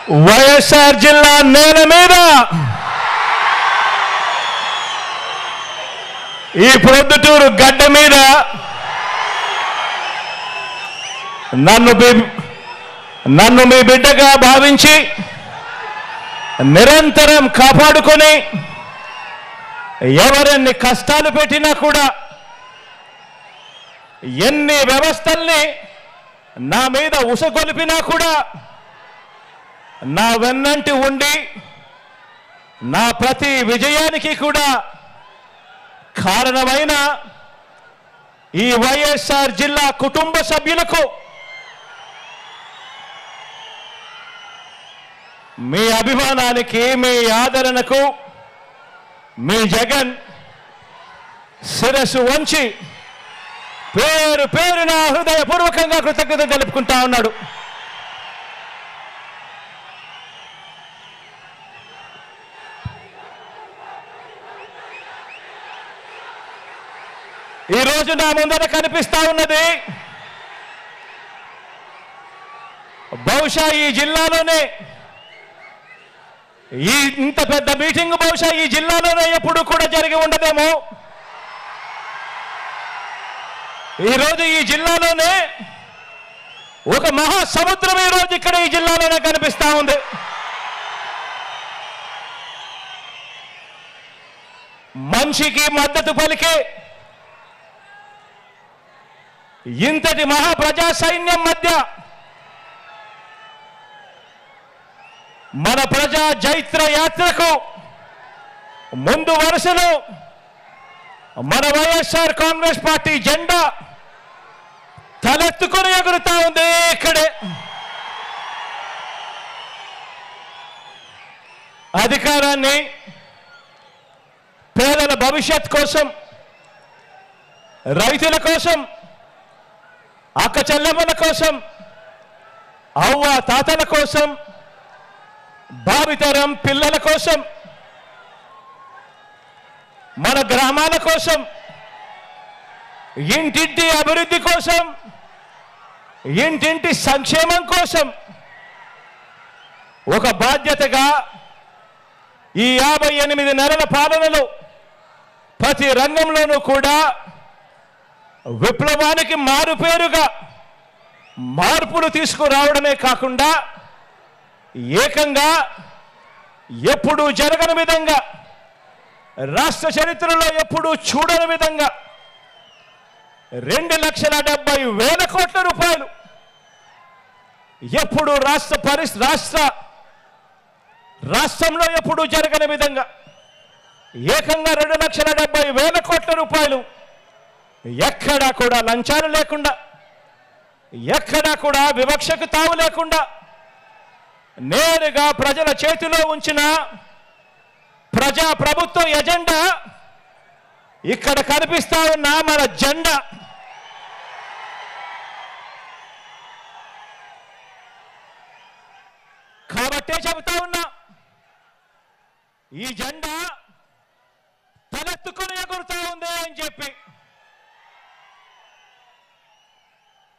వైఎస్ఆర్ జిల్లా నేల మీద ఈ ప్రొద్దుటూరు గడ్డ మీద నన్ను మీ బిడ్డగా భావించి నిరంతరం కాపాడుకొని ఎవరెన్ని కష్టాలు పెట్టినా కూడా ఎన్ని వ్యవస్థల్ని నా మీద ఉసగొలిపినా కూడా నా వెన్నంటి ఉండి నా ప్రతి విజయానికి కూడా కారణమైన ఈ వైఎస్ఆర్ జిల్లా కుటుంబ సభ్యులకు మీ అభిమానానికి మీ ఆదరణకు మీ జగన్ శిరస్సు వంచి పేరు పేరున హృదయపూర్వకంగా కృతజ్ఞతలు తెలుపుకుంటా ఉన్నాడు. ఈరోజు నా ముందర కనిపిస్తా ఉన్నది బహుశా ఈ జిల్లాలోనే ఇంత పెద్ద మీటింగ్ బహుశా ఈ జిల్లాలోనే ఎప్పుడు కూడా జరిగి ఉండదేమో. ఈరోజు ఈ జిల్లాలోనే ఒక మహాసముద్రం ఈరోజు ఇక్కడ ఈ జిల్లాలోనే కనిపిస్తా ఉంది. మనిషికి మద్దతు పలికే ఇంతటి మహాప్రజా సైన్యం మధ్య మన ప్రజా జైత్ర యాత్రకు ముందు వరుసలో మన వైఎస్ఆర్ కాంగ్రెస్ పార్టీ జెండా తలెత్తుకొని ఎగురుతా ఉంది. ఇక్కడే అధికారాన్ని పేదల భవిష్యత్ కోసం, రైతుల కోసం, అక్క చెల్లెమ్మల కోసం, అవ్వ తాతల కోసం, భావితరం పిల్లల కోసం, మన గ్రామాల కోసం, ఇంటింటి అభివృద్ధి కోసం, ఇంటింటి సంక్షేమం కోసం ఒక బాధ్యతగా ఈ 58 నెలల పాలనలో ప్రతి రంగంలోనూ కూడా విప్లవానికి మారుపేరుగా మార్పులు తీసుకురావడమే కాకుండా ఏకంగా ఎప్పుడూ జరగని విధంగా, రాష్ట్ర చరిత్రలో ఎప్పుడూ చూడని విధంగా 2,70,000 కోట్ల రూపాయలు ఎప్పుడు రాష్ట్రంలో ఎప్పుడూ జరగని విధంగా ఏకంగా 2,70,000 కోట్ల రూపాయలు ఎక్కడా కూడా లంచాలు లేకుండా, ఎక్కడా కూడా వివక్షకు తావు లేకుండా నేరుగా ప్రజల చేతిలో ఉంచిన ప్రజా ప్రభుత్వ ఎజెండా ఇక్కడ కనిపిస్తా ఉన్న మన జెండా. కాబట్టే చెబుతా ఉన్నా, ఈ జెండా తలెత్తుకొని ఎగురుతా ఉంది అని చెప్పి.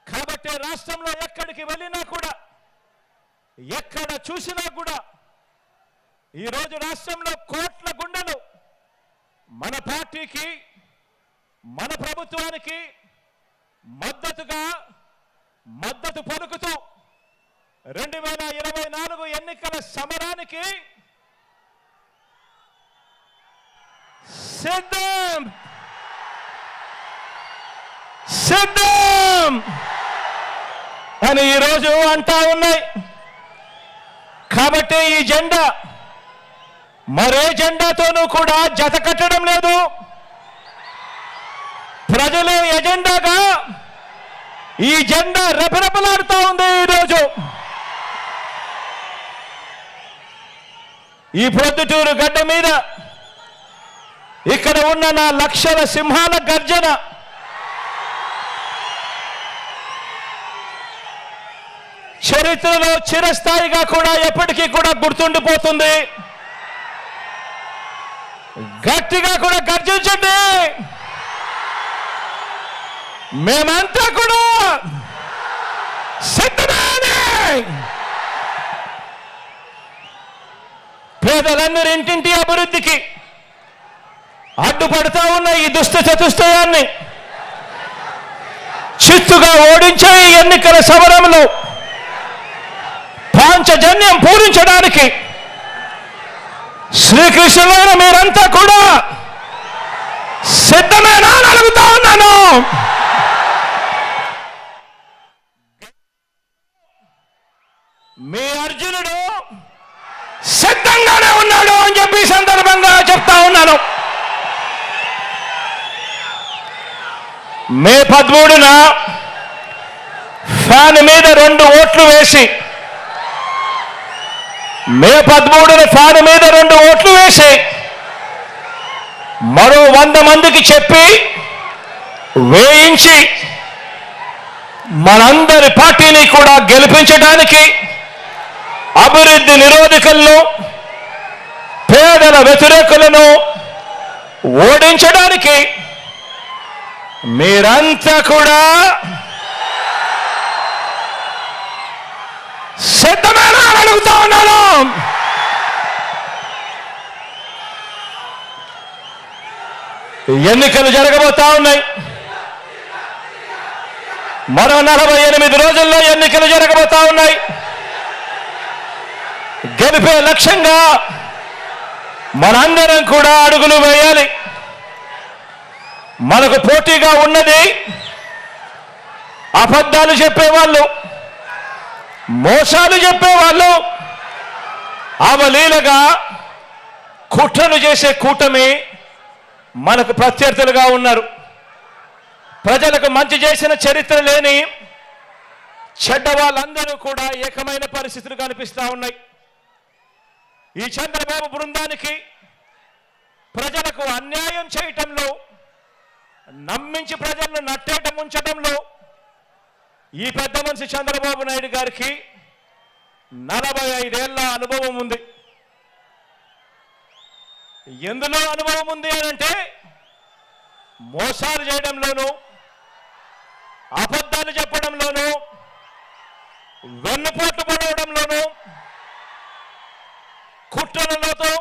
కాబట్టి రాష్ట్రంలో ఎక్కడికి వెళ్ళినా కూడా, ఎక్కడ చూసినా కూడా ఈరోజు రాష్ట్రంలో కోట్ల గుండెలు మన పార్టీకి, మన ప్రభుత్వానికి మద్దతు పలుకుతూ 2024 ఎన్నికల సమరానికి సిద్ధం అని ఈరోజు అంటా ఉన్నాయి. కాబట్టి ఈ జెండా మరే జెండాతోనూ కూడా జత కట్టడం లేదు. ప్రజలే ఎజెండాగా ఈ జెండా రెపరెపలాడుతూ ఉంది. ఈరోజు ఈ ప్రొద్దుటూరు గడ్డ మీద ఇక్కడ ఉన్న నా లక్షల సింహాల గర్జన చరిత్రలో చిరస్థాయిగా కూడా ఎప్పటికీ కూడా గుర్తుండిపోతుంది. గట్టిగా కూడా గర్జించండి. మేమంతా కూడా సిద్ధమే. పేదలందరింటింటి అభివృద్ధికి అడ్డుపడతా ఉన్న ఈ దుష్ట చతుష్టయాన్ని చిత్తుగా ఓడించే ఈ ఎన్నికల సమరంలో పాంచజన్యం పూరించడానికి శ్రీకృష్ణులైన మీరంతా కూడా సిద్ధమేనా అని అడుగుతా ఉన్నాను. మీ అర్జునుడు సిద్ధంగానే ఉన్నాడు అని చెప్పి సందర్భంగా చెప్తా ఉన్నాను. మే 13న ఫ్యాన్ మీద 2 ఓట్లు వేసి మరో 100 మందికి చెప్పి వేయించి మనందరి పార్టీని కూడా గెలిపించడానికి, అభివృద్ధి నిరోధకులను, పేదల వ్యతిరేకులను ఓడించడానికి మీరంతా కూడా సిద్ధమేనా అని అడుగుతా ఉన్నాను. ఎన్నికలు జరగబోతా ఉన్నాయి. మరో 48 రోజుల్లో ఎన్నికలు జరగబోతా ఉన్నాయి. గెలిపే లక్ష్యంగా మనందరం కూడా అడుగులు వేయాలి. మనకు పోటీగా ఉన్నది అబద్ధాలు చెప్పేవాళ్ళు, మోసాలు చెప్పేవాళ్ళు, అవలీలగా కుట్రలు చేసే కూటమి మనకు ప్రత్యర్థులుగా ఉన్నారు. ప్రజలకు మంచి చేసిన చరిత్ర లేని చెడ్డ వాళ్ళందరూ కూడా ఏకమైన పరిస్థితులు కనిపిస్తూ ఉన్నాయి. ఈ చంద్రబాబు బృందానికి ప్రజలకు అన్యాయం చేయటంలో, నమ్మించి ప్రజలను నట్టేట ముంచడంలో ఈ పెద్ద మనిషి చంద్రబాబు నాయుడు గారికి 45 ఏళ్ల అనుభవం ఉంది. ఎందులో అనుభవం ఉంది అనంటే మోసాలు చేయడంలోనూ, అబద్ధాలు చెప్పడంలోనూ, వెన్నుపోటు పడవడంలోనూ, కుట్రలతో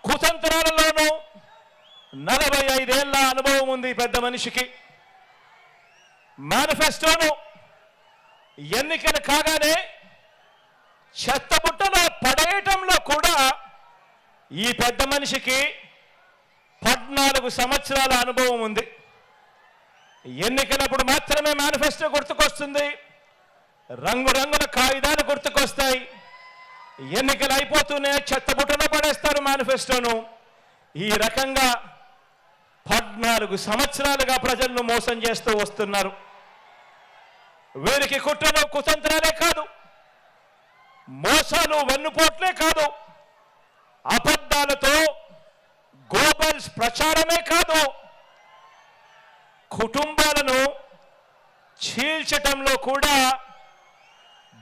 కుతంత్రాలలోనూ 45 ఏళ్ల అనుభవం ఉంది పెద్ద మనిషికి. మేనిఫెస్టోను ఎన్నికలు కాగానే చెత్తబుట్టలో పడేయటంలో కూడా ఈ పెద్ద మనిషికి 14 సంవత్సరాల అనుభవం ఉంది. ఎన్నికలప్పుడు మాత్రమే మేనిఫెస్టో గుర్తుకొస్తుంది, రంగురంగుల కాగితాలు గుర్తుకొస్తాయి. ఎన్నికలు అయిపోతూనే చెత్తబుట్టలో పడేస్తారు మేనిఫెస్టోను. ఈ రకంగా 14 సంవత్సరాలుగా ప్రజలను మోసం చేస్తూ వస్తున్నారు. వీరికి కుట్రలు కుతంత్రాలే కాదు, మోసాలు వెన్నుపోట్లే కాదు, అబద్ధాలతో గోబల్స్ ప్రచారమే కాదు, కుటుంబాలను చీల్చటంలో కూడా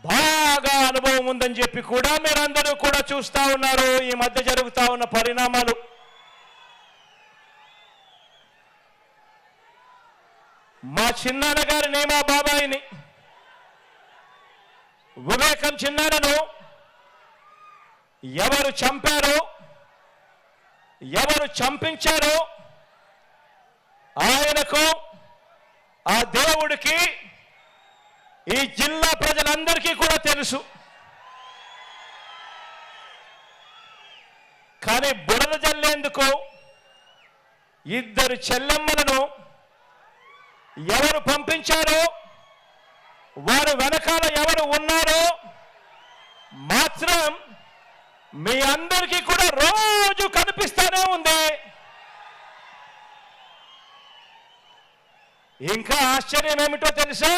బాగా అనుభవం ఉందని చెప్పి కూడా మీరందరూ కూడా చూస్తా ఉన్నారు. ఈ మధ్య జరుగుతా ఉన్న పరిణామాలు. మా చిన్నాన్న గారిని, మా బాబాయిని, వివేకం చిన్నాన్నను ఎవరు చంపారో, ఎవరు చంపించారో ఆయనకు, ఆ దేవుడికి, ఈ జిల్లా ప్రజలందరికీ కూడా తెలుసు. కానీ బురద జల్లేందుకు ఇద్దరు చెల్లెమ్మలను ఎవరు పంపించారో, వారు వెనకాల ఎవరు ఉన్నారో మాత్రం మీ అందరికీ కూడా రోజు కనిపిస్తూనే ఉంది. ఇంకా ఆశ్చర్యం ఏమిటో తెలుసా?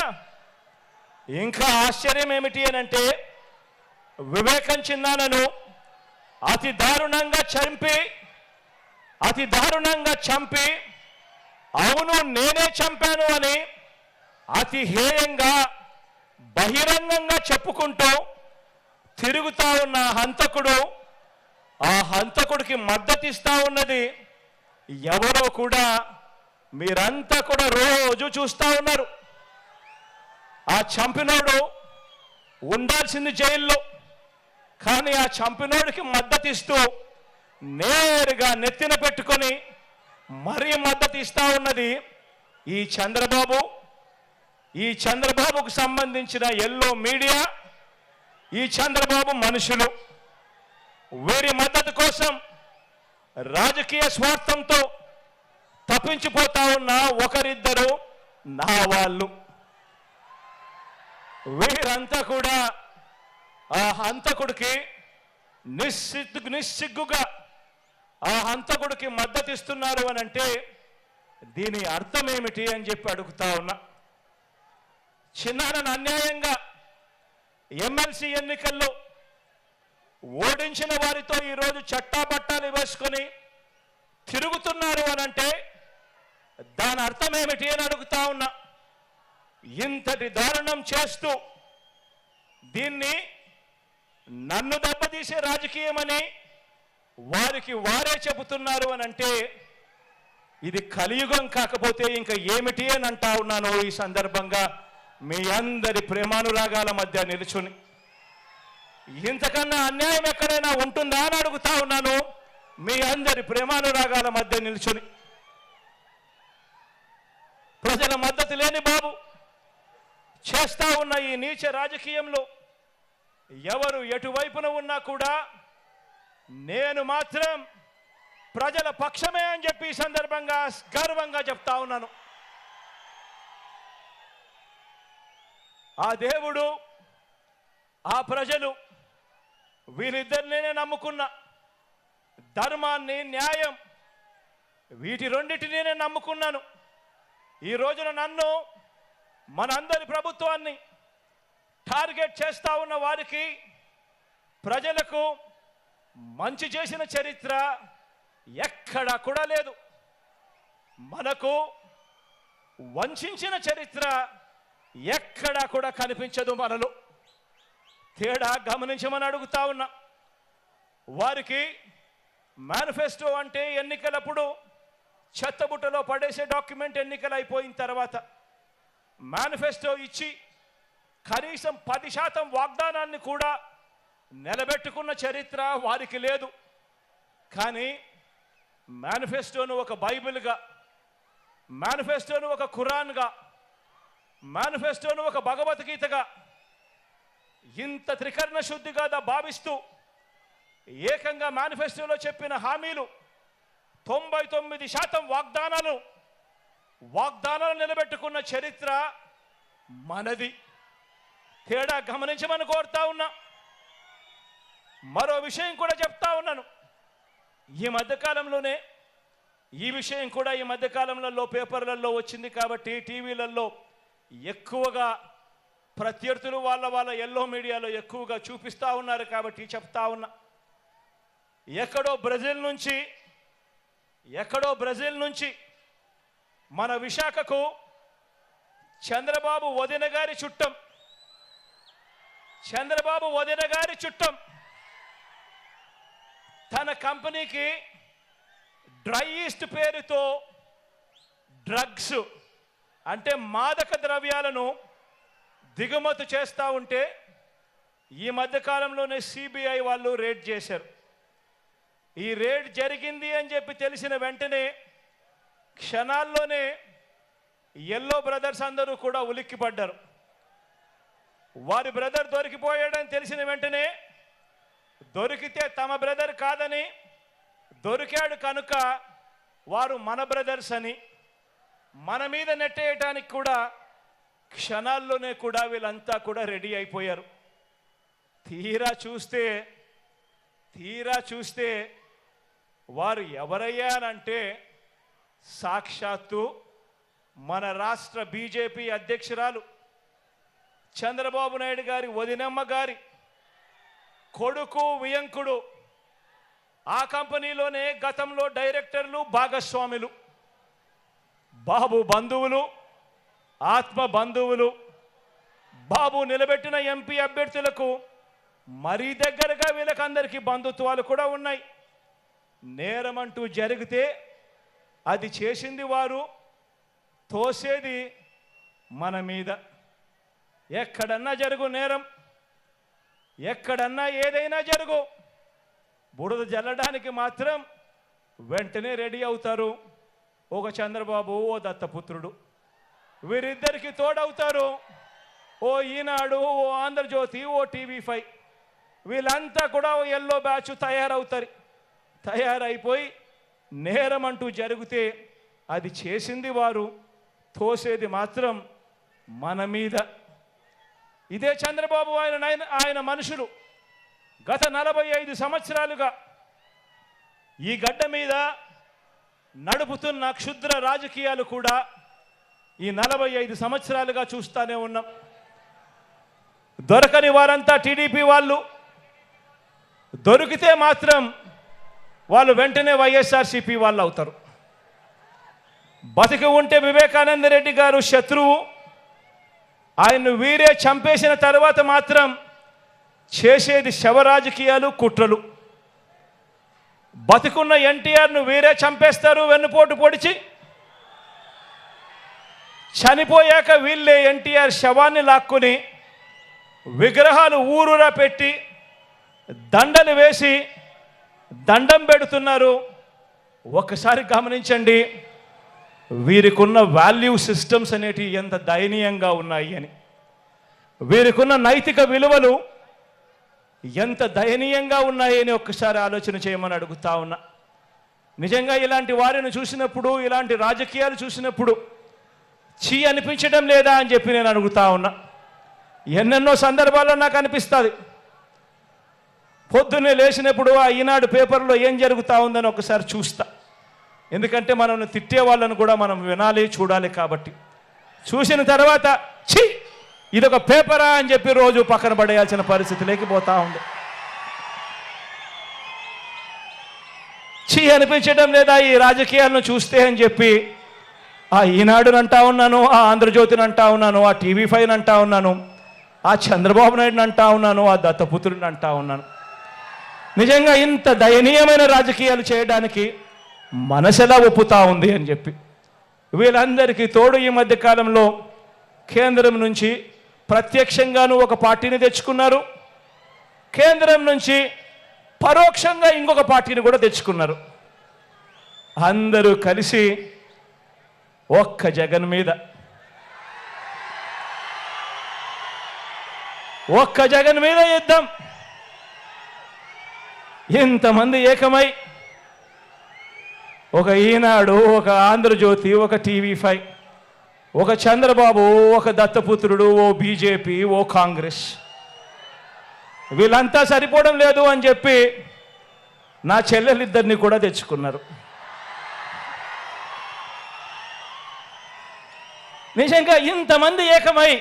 ఇంకా ఆశ్చర్యం ఏమిటి అనంటే, వివేకం చిన్నాన్నను అతి దారుణంగా చంపి అవును నేనే చంపాను అని అతి హేయంగా బహిరంగంగా చెప్పుకుంటూ తిరుగుతా ఉన్న హంతకుడు, ఆ హంతకుడికి మద్దతిస్తా ఉన్నది ఎవరో కూడా మీరంతా కూడా రోజు చూస్తా ఉన్నారు. ఆ చంపినోడు ఉండాల్సింది జైల్లో, కానీ ఆ చంపినోడికి మద్దతు ఇస్తూ నేరుగా నెత్తిన పెట్టుకొని మరీ మద్దతు ఇస్తా ఉన్నది ఈ చంద్రబాబుకు సంబంధించిన ఎల్లో మీడియా, ఈ చంద్రబాబు మనుషులు. వీరి మద్దతు కోసం రాజకీయ స్వార్థంతో తప్పించిపోతా ఉన్న ఒకరిద్దరు నా వాళ్ళు. వీరంతా కూడా ఆ హంతకుడికి నిస్సిగ్గుగా ఆ హంతకుడికి మద్దతు ఇస్తున్నారు అని అంటే దీని అర్థం ఏమిటి అని చెప్పి అడుగుతా ఉన్నా. చిన్నారని అన్యాయంగా ఎమ్మెల్సీ ఎన్నికల్లో ఓడించిన వారితో ఈరోజు చట్టాపట్టాలు వేసుకొని తిరుగుతున్నారు అని అంటే దాని అర్థం ఏమిటి అని అడుగుతా ఉన్నా. ఇంతటి దారుణం చేస్తూ దీన్ని నన్ను దెబ్బతీసే రాజకీయమని వారికి వారే చెబుతున్నారు అని అంటే ఇది కలియుగం కాకపోతే ఇంకా ఏమిటి అని అంటా ఉన్నాను. ఈ సందర్భంగా మీ అందరి ప్రేమానురాగాల మధ్య నిలుచుని ఇంతకన్నా అన్యాయం ఎక్కడైనా ఉంటుందా అని అడుగుతా ఉన్నాను. మీ అందరి ప్రేమానురాగాల మధ్య నిలుచుని ప్రజల మద్దతు లేని బాబు చేస్తా ఉన్న ఈ నీచ రాజకీయంలో ఎవరు ఎటువైపున ఉన్నా కూడా నేను మాత్రం ప్రజల పక్షమే అని చెప్పి ఈ సందర్భంగా గర్వంగా చెప్తా ఉన్నాను. ఆ దేవుడు, ఆ ప్రజలు వీరిద్దరినే నమ్ముకున్న ధర్మాన్ని, న్యాయం వీటి రెండింటినీ నేను నమ్ముకున్నాను. ఈ రోజున నన్ను, మనందరి ప్రభుత్వాన్ని టార్గెట్ చేస్తా ఉన్న వారికి, ప్రజలకు మంచి చేసిన చరిత్ర ఎక్కడా కూడా లేదు. మనకు వంచిన చరిత్ర ఎక్కడా కూడా కనిపించదు. మనలో తేడా గమనించమని అడుగుతా ఉన్నా. వారికి మేనిఫెస్టో అంటే ఎన్నికలప్పుడు చెత్తబుట్టలో పడేసే డాక్యుమెంట్. ఎన్నికలు అయిపోయిన తర్వాత మేనిఫెస్టో ఇచ్చి కనీసం 10% వాగ్దానాన్ని కూడా నిలబెట్టుకున్న చరిత్ర వారికి లేదు. కానీ మేనిఫెస్టోను ఒక బైబిల్గా, మేనిఫెస్టోను ఒక ఖురాన్గా, మేనిఫెస్టోను ఒక భగవద్గీతగా ఇంత త్రికరణ శుద్ధిగా భావిస్తూ ఏకంగా మేనిఫెస్టోలో చెప్పిన హామీలు 99% వాగ్దానాలు నిలబెట్టుకున్న చరిత్ర మనది. తేడా గమనించమని కోరుతా ఉన్నా. మరో విషయం కూడా చెప్తా ఉన్నాను. ఈ మధ్యకాలంలోనే ఈ విషయం కూడా ఈ మధ్యకాలంలో పేపర్లలో వచ్చింది కాబట్టి టీవీలలో ఎక్కువగా ప్రత్యర్థులు వాళ్ళ ఎల్లో మీడియాలో ఎక్కువగా చూపిస్తూ ఉన్నారు కాబట్టి చెప్తా ఉన్నా. ఎక్కడో బ్రెజిల్ నుంచి మన విశాఖకు చంద్రబాబు వదిన గారి చుట్టం తన కంపెనీకి డ్రై ఈస్ట్ పేరుతో డ్రగ్స్ అంటే మాదక ద్రవ్యాలను దిగుమతి చేస్తూ ఉంటే ఈ మధ్యకాలంలోనే సిబిఐ వాళ్ళు రేడ్ చేశారు. ఈ రేడ్ జరిగింది అని చెప్పి తెలిసిన వెంటనే క్షణాల్లోనే ఎల్లో బ్రదర్స్ అందరూ కూడా ఉలిక్కిపడ్డారు. వారి బ్రదర్ దొరికిపోయాడని తెలిసిన వెంటనే దొరికితే తమ బ్రదర్ కాదని, దొరికాడు కనుక వారు మన బ్రదర్స్ అని మన మీద నెట్టేయటానికి కూడా క్షణాల్లోనే కూడా వీళ్ళంతా కూడా రెడీ అయిపోయారు. తీరా చూస్తే వారు ఎవరయ్యారంటే సాక్షాత్తు మన రాష్ట్ర బీజేపీ అధ్యక్షురాలు చంద్రబాబు నాయుడు గారి వదినమ్మ గారి కొడుకు వియంకుడు. ఆ కంపెనీలోనే గతంలో డైరెక్టర్లు, భాగస్వాములు, బాబు బంధువులు, ఆత్మ బంధువులు. బాబు నిలబెట్టిన ఎంపీ అభ్యర్థులకు మరీ దగ్గరగా వీళ్ళకందరికీ బంధుత్వాలు కూడా ఉన్నాయి. నేరమంటూ జరిగితే అది చేసింది వారు, తోసేది మన మీద. ఎక్కడన్నా జరుగు నేరం, ఎక్కడన్నా ఏదైనా జరుగు బురద జల్లడానికి మాత్రం వెంటనే రెడీ అవుతారు. ఒక చంద్రబాబు, ఓ దత్తపుత్రుడు, వీరిద్దరికి తోడవుతారు ఓ ఈనాడు, ఓ ఆంధ్రజ్యోతి, ఓ TV5. వీళ్ళంతా కూడా ఓ ఎల్లో బ్యాచ్ తయారైపోయి నేరం అంటూ జరిగితే అది చేసింది వారు, తోసేది మాత్రం మన మీద. ఇదే చంద్రబాబు ఆయన మనుషులు గత 45 సంవత్సరాలుగా ఈ గడ్డ మీద నడుపుతున్న క్షుద్ర రాజకీయాలు కూడా ఈ 45 సంవత్సరాలుగా చూస్తూనే ఉన్నాం. దొరకని వారంతా టీడీపీ వాళ్ళు, దొరికితే మాత్రం వాళ్ళు వెంటనే వైఎస్ఆర్సీపీ వాళ్ళు అవుతారు. బతికి ఉంటే వివేకానంద రెడ్డి గారు శత్రువు, ఆయన్ను వీరే చంపేసిన తర్వాత మాత్రం చేసేది శవ రాజకీయాలు, కుట్రలు. బతికున్న ఎన్టీఆర్ను వీరే చంపేస్తారు వెన్నుపోటు పొడిచి, చనిపోయాక వీళ్ళే ఎన్టీఆర్ శవాన్ని లాక్కుని విగ్రహాలు ఊరూరా పెట్టి దండలు వేసి దండం పెడుతున్నారు. ఒక్కసారి గమనించండి వీరికున్న వాల్యూ సిస్టమ్స్ అనేటివి ఎంత దయనీయంగా ఉన్నాయి అని, వీరికున్న నైతిక విలువలు ఎంత దయనీయంగా ఉన్నాయి అని ఒక్కసారి ఆలోచన చేయమని అడుగుతా ఉన్నా. నిజంగా ఇలాంటి వారిని చూసినప్పుడు, ఇలాంటి రాజకీయాలు చూసినప్పుడు చీ అనిపించడం లేదా అని చెప్పి నేను అడుగుతా ఉన్నా. ఎన్నెన్నో సందర్భాల్లో నాకు అనిపిస్తుంది. పొద్దున్నే లేచినప్పుడు ఆ ఈనాడు పేపర్లో ఏం జరుగుతూ ఉందని ఒకసారి చూస్తా. ఎందుకంటే మనం తిట్టే వాళ్ళను కూడా మనం వినాలి, చూడాలి. కాబట్టి చూసిన తర్వాత ఛీ ఇదొక పేపరా అని చెప్పి రోజు పక్కన పడేయాల్సిన పరిస్థితి లేకపోతా ఉంది. ఛీ అనిపించడం లేదా ఈ రాజకీయాలను చూస్తే అని చెప్పి ఆ ఈనాడుని అంటా ఉన్నాను, ఆ ఆంధ్రజ్యోతిని అంటా ఉన్నాను, ఆ TV5 అంటా ఉన్నాను, ఆ చంద్రబాబు నాయుడుని అంటా ఉన్నాను, ఆ దత్తపుత్రుడిని అంటా ఉన్నాను. నిజంగా ఇంత దయనీయమైన రాజకీయాలు చేయడానికి మనసెలా ఒప్పుతా ఉంది అని చెప్పి. వీళ్ళందరికీ తోడు ఈ మధ్య కాలంలో కేంద్రం నుంచి ప్రత్యక్షంగాను ఒక పార్టీని తెచ్చుకున్నారు, కేంద్రం నుంచి పరోక్షంగా ఇంకొక పార్టీని కూడా తెచ్చుకున్నారు. అందరూ కలిసి ఒక్క జగన్ మీద, ఒక్క జగన్ మీద యుద్ధం. ఇంతమంది ఏకమై ఒక ఈనాడు, ఒక ఆంధ్రజ్యోతి, ఒక TV5, ఒక చంద్రబాబు, ఒక దత్తపుత్రుడు, ఓ బీజేపీ, ఓ కాంగ్రెస్, వీళ్ళంతా సరిపోవడం లేదు అని చెప్పి నా చెల్లెలిద్దరిని కూడా తెచ్చుకున్నారు. నిజంగా ఇంతమంది ఏకమై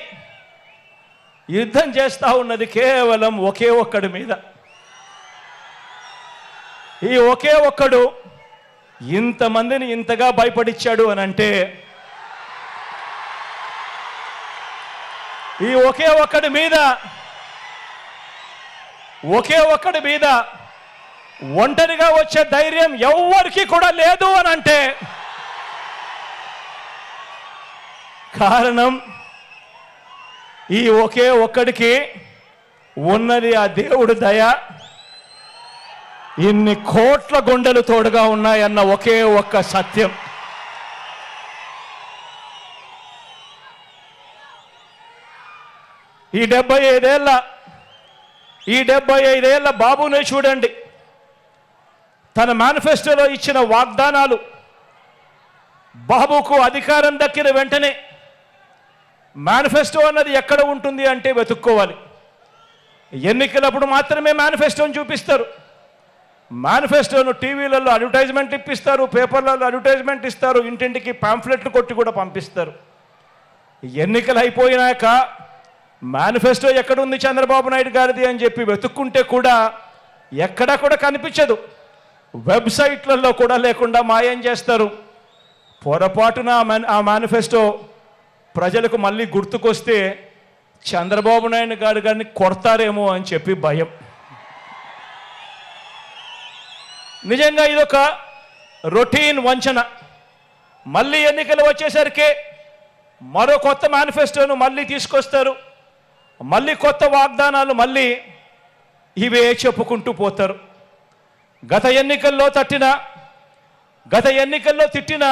యుద్ధం చేస్తూ ఉన్నది కేవలం ఒకే ఒక్కడి మీద. ఈ ఒకే ఒక్కడు ఇంతమందిని ఇంతగా భయపడిచ్చాడు అని అంటే ఈ ఒకే ఒక్కడి మీద ఒంటరిగా వచ్చే ధైర్యం ఎవ్వరికి కూడా లేదు అని అంటే కారణం ఈ ఒకే ఒక్కడికి ఉన్నది ఆ దేవుడి దయ. ఇన్ని కోట్ల గుండెలు తోడుగా ఉన్నాయన్న ఒకే ఒక్క సత్యం. ఈ 75 ఏళ్ల బాబునే చూడండి. తన మేనిఫెస్టోలో ఇచ్చిన వాగ్దానాలు, బాబుకు అధికారం దక్కిన వెంటనే మేనిఫెస్టో అన్నది ఎక్కడ ఉంటుంది అంటే వెతుక్కోవాలి. ఎన్నికలప్పుడు మాత్రమే మేనిఫెస్టోని చూపిస్తారు. మేనిఫెస్టోను టీవీలలో అడ్వర్టైజ్మెంట్ ఇప్పిస్తారు, పేపర్లలో అడ్వర్టైజ్మెంట్ ఇస్తారు, ఇంటింటికి పాంఫ్లెట్లు కొట్టి కూడా పంపిస్తారు. ఎన్నికలు అయిపోయినాక మేనిఫెస్టో ఎక్కడుంది చంద్రబాబు నాయుడు గారిది అని చెప్పి వెతుక్కుంటే కూడా ఎక్కడా కూడా కనిపించదు. వెబ్సైట్లలో కూడా లేకుండా మాయం చేస్తారు. పొరపాటున ఆ మేనిఫెస్టో ప్రజలకు మళ్ళీ గుర్తుకొస్తే చంద్రబాబు నాయుడు గారిని కొడతారేమో అని చెప్పి భయం. నిజంగా ఇదొక రొటీన్ వంచన. మళ్ళీ ఎన్నికలు వచ్చేసరికి మరో కొత్త మేనిఫెస్టోను మళ్ళీ తీసుకొస్తారు, మళ్ళీ కొత్త వాగ్దానాలు మళ్ళీ ఇవే చెప్పుకుంటూ పోతారు. గత ఎన్నికల్లో తిట్టిన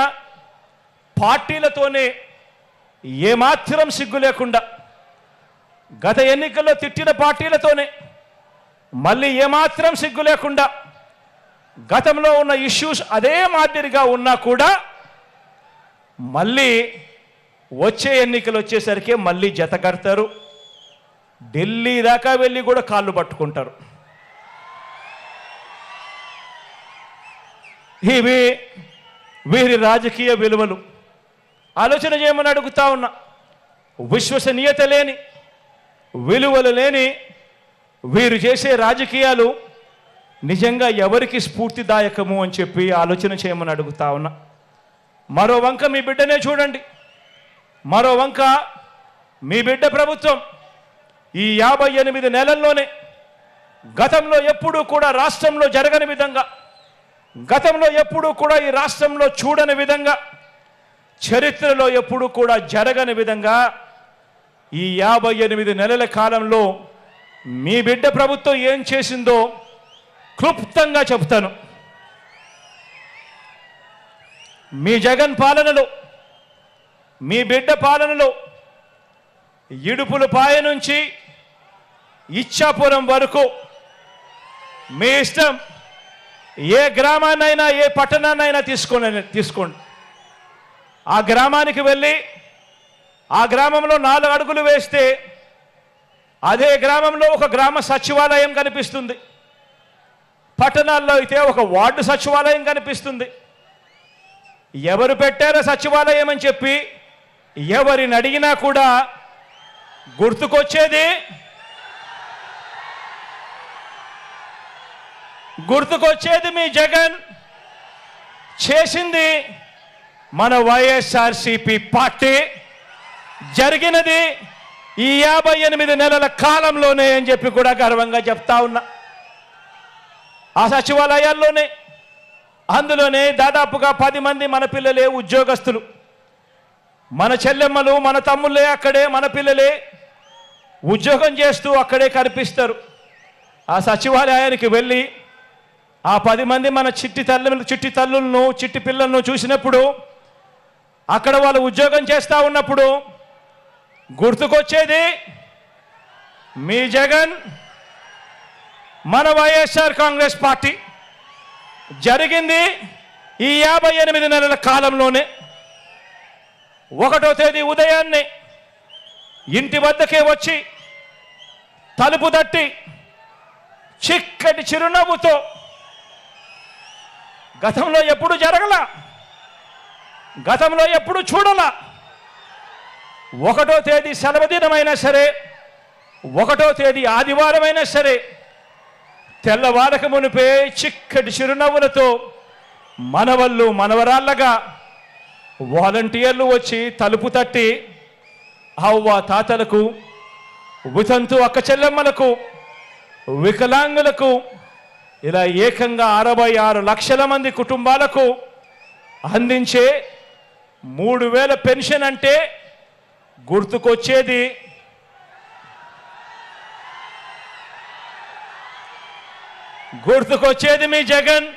పార్టీలతోనే ఏమాత్రం సిగ్గు లేకుండా, గత ఎన్నికల్లో తిట్టిన పార్టీలతోనే మళ్ళీ ఏమాత్రం సిగ్గు లేకుండా, గతంలో ఉన్న ఇష్యూస్ అదే మాదిరిగా ఉన్నా కూడా మళ్ళీ వచ్చే ఎన్నికలు వచ్చేసరికి మళ్ళీ జత కడతారు. ఢిల్లీ దాకా వెళ్ళి కూడా కాళ్ళు పట్టుకుంటారు. ఇవి వీరి రాజకీయ విలువలు. ఆలోచన చేయమని అడుగుతా ఉన్నా. విశ్వసనీయత లేని, విలువలు లేని వీరు చేసే రాజకీయాలు నిజంగా ఎవరికి స్ఫూర్తిదాయకము అని చెప్పి ఆలోచన చేయమని అడుగుతా ఉన్నా. మరో వంక మీ బిడ్డనే చూడండి. మరో వంక మీ బిడ్డ ప్రభుత్వం ఈ 58 నెలల్లోనే గతంలో ఎప్పుడూ కూడా రాష్ట్రంలో జరగని విధంగా, గతంలో ఎప్పుడూ కూడా ఈ రాష్ట్రంలో చూడని విధంగా, చరిత్రలో ఎప్పుడూ కూడా జరగని విధంగా ఈ 58 నెలల కాలంలో మీ బిడ్డ ప్రభుత్వం ఏం చేసిందో క్లుప్తంగా చెప్తాను. మీ జగన్ పాలనలో, మీ బిడ్డ పాలనలో ఇడుపులపాయ నుంచి ఇచ్చాపురం వరకు మీ ఇష్టం, ఏ గ్రామాన్నైనా ఏ పట్టణాన్నైనా తీసుకోండి. ఆ గ్రామానికి వెళ్ళి ఆ గ్రామంలో 4 అడుగులు వేస్తే అదే గ్రామంలో ఒక గ్రామ సచివాలయం కనిపిస్తుంది. పట్టణాల్లో అయితే ఒక వార్డు సచివాలయం కనిపిస్తుంది. ఎవరు పెట్టారో సచివాలయం అని చెప్పి ఎవరిని అడిగినా కూడా గుర్తుకొచ్చేది మీ జగన్ చేసింది మన వైఎస్ఆర్సీపీ పార్టీ. జరిగినది ఈ 58 నెలల కాలంలోనే అని చెప్పి కూడా గర్వంగా చెప్తా ఉన్నా. ఆ సచివాలయాల్లోనే, అందులోనే దాదాపుగా 10 మంది మన పిల్లలే ఉద్యోగస్తులు, మన చెల్లెమ్మలు మన తమ్ముళ్ళే అక్కడే, మన పిల్లలే ఉద్యోగం చేస్తూ అక్కడే కనిపిస్తారు. ఆ సచివాలయానికి వెళ్ళి ఆ 10 మంది మన చిట్టి తల్లులను చిట్టి పిల్లలను చూసినప్పుడు, అక్కడ వాళ్ళు ఉద్యోగం చేస్తూ ఉన్నప్పుడు గుర్తుకొచ్చేది మీ జగన్, మన వైఎస్ఆర్ కాంగ్రెస్ పార్టీ. జరిగింది ఈ 58 నెలల కాలంలోనే. 1వ తేదీ ఉదయాన్నే ఇంటి వద్దకే వచ్చి తలుపు తట్టి చిక్కటి చిరునవ్వుతో, గతంలో ఎప్పుడు జరగలా, గతంలో ఎప్పుడు చూడలా, 1వ తేదీ సెలవు దినమైనా సరే, 1వ తేదీ ఆదివారమైనా సరే, తెల్లవారక మునిపే చిక్కటి చిరునవ్వులతో మనవళ్ళు మనవరాళ్ళగా వాలంటీర్లు వచ్చి తలుపు తట్టి అవ్వ తాతలకు, వితంతు అక్క చెల్లెమ్మలకు, వికలాంగులకు, ఇలా ఏకంగా 66 లక్షల మంది కుటుంబాలకు అందించే 3000 పెన్షన్ అంటే గుర్తుకొచ్చేది మీ జగన్.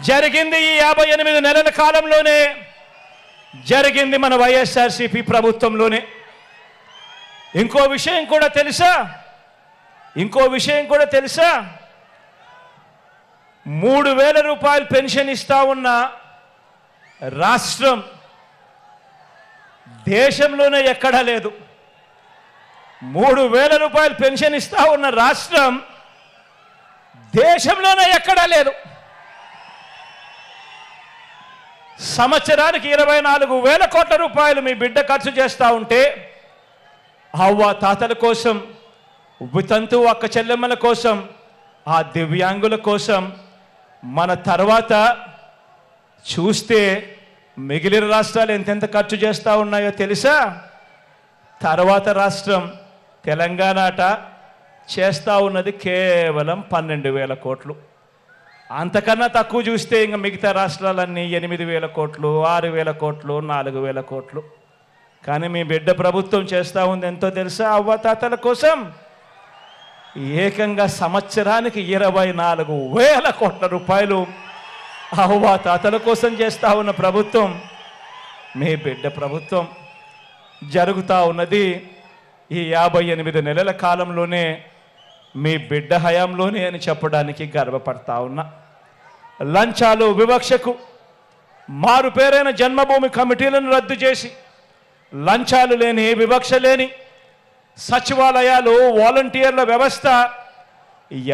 జరిగింది ఈ 58 నెలల కాలంలోనే, జరిగింది మన వైఎస్ఆర్సీపీ ప్రభుత్వంలోనే. ఇంకో విషయం కూడా తెలుసా? 3000 రూపాయలు పెన్షన్ ఇస్తా ఉన్న రాష్ట్రం దేశంలోనే ఎక్కడా లేదు. 3000 రూపాయలు పెన్షన్ ఇస్తా ఉన్న రాష్ట్రం దేశంలోనే ఎక్కడా లేదు. సంవత్సరానికి 24,000 కోట్ల రూపాయలు మీ బిడ్డ ఖర్చు చేస్తూ ఉంటే, అవ్వ తాతల కోసం, వితంతు అక్క చెల్లెమ్మల కోసం, ఆ దివ్యాంగుల కోసం, మన తర్వాత చూస్తే మిగిలిన రాష్ట్రాలు ఎంతెంత ఖర్చు చేస్తూ ఉన్నాయో తెలుసా? తర్వాత రాష్ట్రం తెలంగాణ చేస్తూ ఉన్నది కేవలం 12,000 కోట్లు. అంతకన్నా తక్కువ చూస్తే ఇంకా మిగతా రాష్ట్రాలన్నీ 8,000 కోట్లు, 6,000 కోట్లు, 4,000 కోట్లు. కానీ మీ బిడ్డ ప్రభుత్వం చేస్తూ ఉంది ఎంతో తెలుసా? అవ్వాతాతల కోసం, ఏకంగా సంవత్సరానికి 24,000 కోట్ల రూపాయలు అవ్వాతాతల కోసం చేస్తూ ఉన్న ప్రభుత్వం మీ బిడ్డ ప్రభుత్వం. జరుగుతూ ఉన్నది ఈ 58 నెలల కాలంలోనే, మీ బిడ్డ హయాంలోనే అని చెప్పడానికి గర్వపడతా ఉన్నా. లంచాలు, వివక్షకు మారు పేరైన జన్మభూమి కమిటీలను రద్దు చేసి, లంచాలు లేని, వివక్ష లేని సచివాలయాలు, వాలంటీర్ల వ్యవస్థ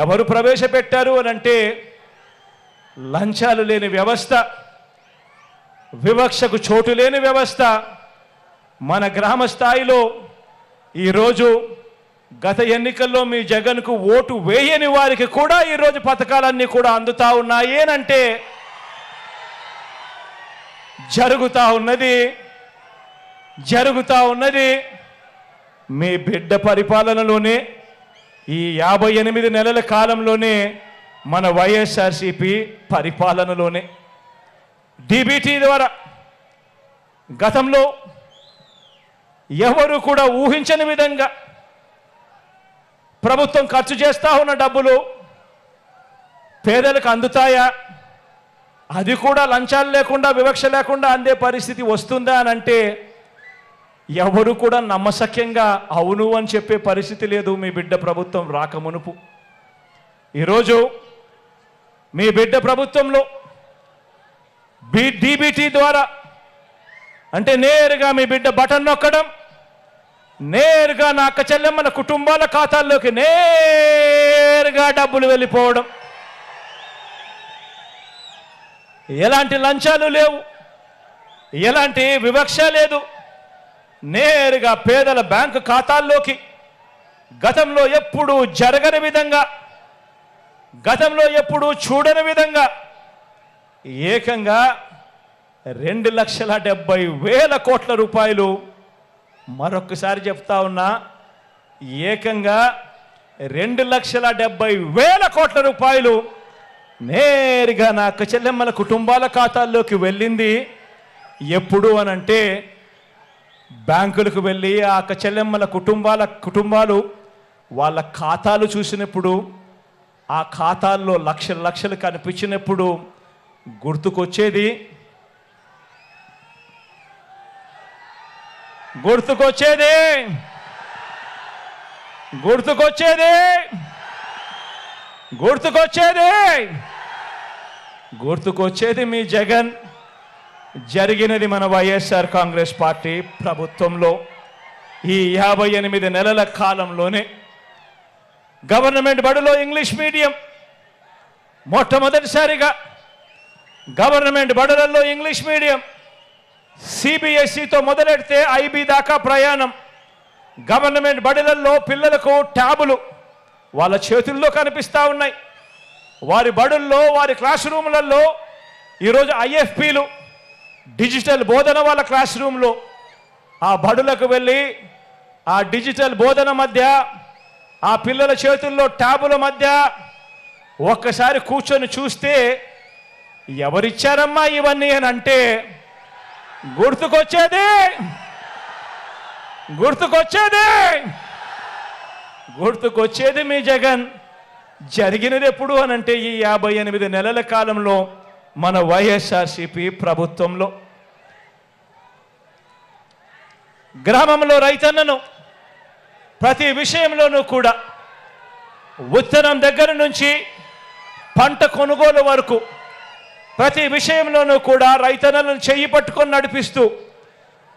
ఎవరు ప్రవేశపెట్టారు అనంటే లంచాలు లేని వ్యవస్థ, వివక్షకు చోటు లేని వ్యవస్థ మన గ్రామ స్థాయిలో ఈరోజు గత ఎన్నికల్లో మీ జగన్కు ఓటు వేయని వారికి కూడా ఈరోజు పథకాలన్నీ కూడా అందుతా ఉన్నాయి అంటే జరుగుతా ఉన్నది మీ బిడ్డ పరిపాలనలోనే. ఈ 58 నెలల కాలంలోనే మన వైఎస్ఆర్సీపీ పరిపాలనలోనే డీబీటీ ద్వారా గతంలో ఎవరు కూడా ఊహించని విధంగా ప్రభుత్వం ఖర్చు చేస్తా ఉన్న డబ్బులు పేదలకు అందుతాయా, అది కూడా లంచాలు లేకుండా, వివక్ష లేకుండా అందే పరిస్థితి వస్తుందా అని అంటే ఎవరు కూడా నమ్మశక్యంగా అవును అని చెప్పే పరిస్థితి లేదు మీ బిడ్డ ప్రభుత్వం రాకమునుపు. ఈరోజు మీ బిడ్డ ప్రభుత్వంలో డీబీటీ ద్వారా అంటే నేరుగా మీ బిడ్డ బటన్ నొక్కడం, నేరుగా నా అక్క చెల్లెమ్మల కుటుంబాల ఖాతాల్లోకి నేరుగా డబ్బులు వెళ్ళిపోవడం, ఎలాంటి లంచాలు లేవు, ఎలాంటి వివక్ష లేదు, నేరుగా పేదల బ్యాంకు ఖాతాల్లోకి గతంలో ఎప్పుడూ జరగని విధంగా, గతంలో ఎప్పుడూ చూడని విధంగా ఏకంగా 2,70,000 కోట్ల రూపాయలు, మరొకసారి చెప్తా ఉన్నా, ఏకంగా 2,70,000 కోట్ల రూపాయలు నేరుగా నా అక్క చెల్లెమ్మల కుటుంబాల ఖాతాల్లోకి వెళ్ళింది. ఎప్పుడు అనంటే బ్యాంకులకు వెళ్ళి ఆ అక్క చెల్లెమ్మల కుటుంబాలు వాళ్ళ ఖాతాలు చూసినప్పుడు, ఆ ఖాతాల్లో లక్షలు కనిపించినప్పుడు గుర్తుకొచ్చేది మీ జగన్. జరిగినది మన వైఎస్ఆర్ కాంగ్రెస్ పార్టీ ప్రభుత్వంలో ఈ 58 నెలల కాలంలోనే. గవర్నమెంట్ బడులో ఇంగ్లీష్ మీడియం మొట్టమొదటిసారిగా గవర్నమెంట్ బడులలో ఇంగ్లీష్ మీడియం సిబిఎస్ఈతో మొదలెడితే ఐబీ దాకా ప్రయాణం. గవర్నమెంట్ బడులలో పిల్లలకు ట్యాబులు వాళ్ళ చేతుల్లో కనిపిస్తూ ఉన్నాయి. వారి బడుల్లో, వారి క్లాస్ రూములలో ఈరోజు ఐఎఫ్పీలు, డిజిటల్ బోధన వాళ్ళ క్లాస్ రూమ్లో. ఆ బడులకు వెళ్ళి ఆ డిజిటల్ బోధన మధ్య, ఆ పిల్లల చేతుల్లో ట్యాబుల మధ్య ఒక్కసారి కూర్చొని చూస్తే ఎవరిచ్చారమ్మా ఇవన్నీ అని అంటే గుర్తుకొచ్చేది మీ జగన్. జరిగినది ఎప్పుడు అనంటే ఈ 58 నెలల కాలంలో మన వైఎస్ఆర్సీపీ ప్రభుత్వంలో. గ్రామంలో రైతన్నను ప్రతి విషయంలోనూ కూడా విత్తనం దగ్గర నుంచి పంట కొనుగోలు వరకు ప్రతి విషయంలోనూ కూడా రైతన్నలను చెయ్యి పట్టుకొని నడిపిస్తూ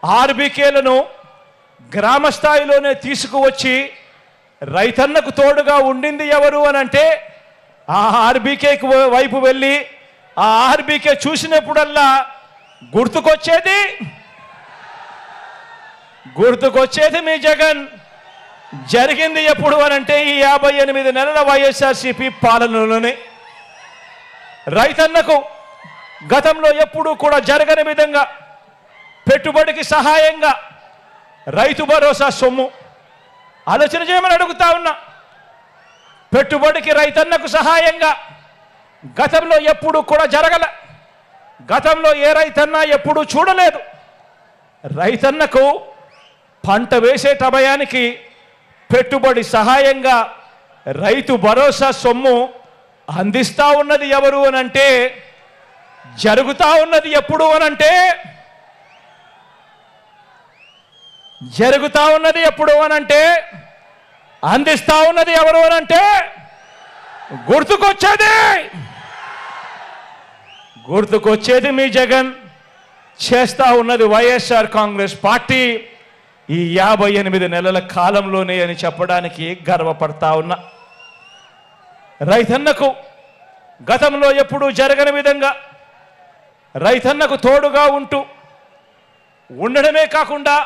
ఆర్బీకేలను గ్రామ స్థాయిలోనే తీసుకువచ్చి రైతన్నకు తోడుగా ఉండింది ఎవరు అనంటే ఆ ఆర్బీకేకి వైపు వెళ్ళి ఆ ఆర్బీకే చూసినప్పుడల్లా గుర్తుకొచ్చేది మీ జగన్. జరిగింది ఎప్పుడు అనంటే ఈ 58 నెలల వైఎస్ఆర్సీపీ పాలనలోనే. రైతన్నకు గతంలో ఎప్పుడూ కూడా జరగని విధంగా పెట్టుబడికి సహాయంగా రైతు భరోసా సొమ్ము ఆలోచన చేయమని అడుగుతా ఉన్నా. పెట్టుబడికి రైతన్నకు సహాయంగా గతంలో ఎప్పుడూ కూడా జరగల. గతంలో ఏ రైతన్నా ఎప్పుడూ చూడలేదు. రైతన్నకు పంట వేసే సమయానికి పెట్టుబడి సహాయంగా రైతు భరోసా సొమ్ము అందిస్తా ఉన్నది ఎవరు అనంటే, జరుగుతా ఉన్నది ఎప్పుడు అనంటే, జరుగుతా ఉన్నది ఎప్పుడు అనంటే, అందిస్తా ఉన్నది ఎవరు అనంటే, గుర్తుకొచ్చేది మీ జగన్, చేస్తా ఉన్నది వైఎస్ఆర్ కాంగ్రెస్ పార్టీ ఈ 58 నెలల కాలంలోనే అని చెప్పడానికి గర్వపడతా ఉన్నా. రైతన్నకు గతంలో ఎప్పుడూ జరగని విధంగా రైతన్నకు తోడుగా ఉంటూ ఉండడమే కాకుండా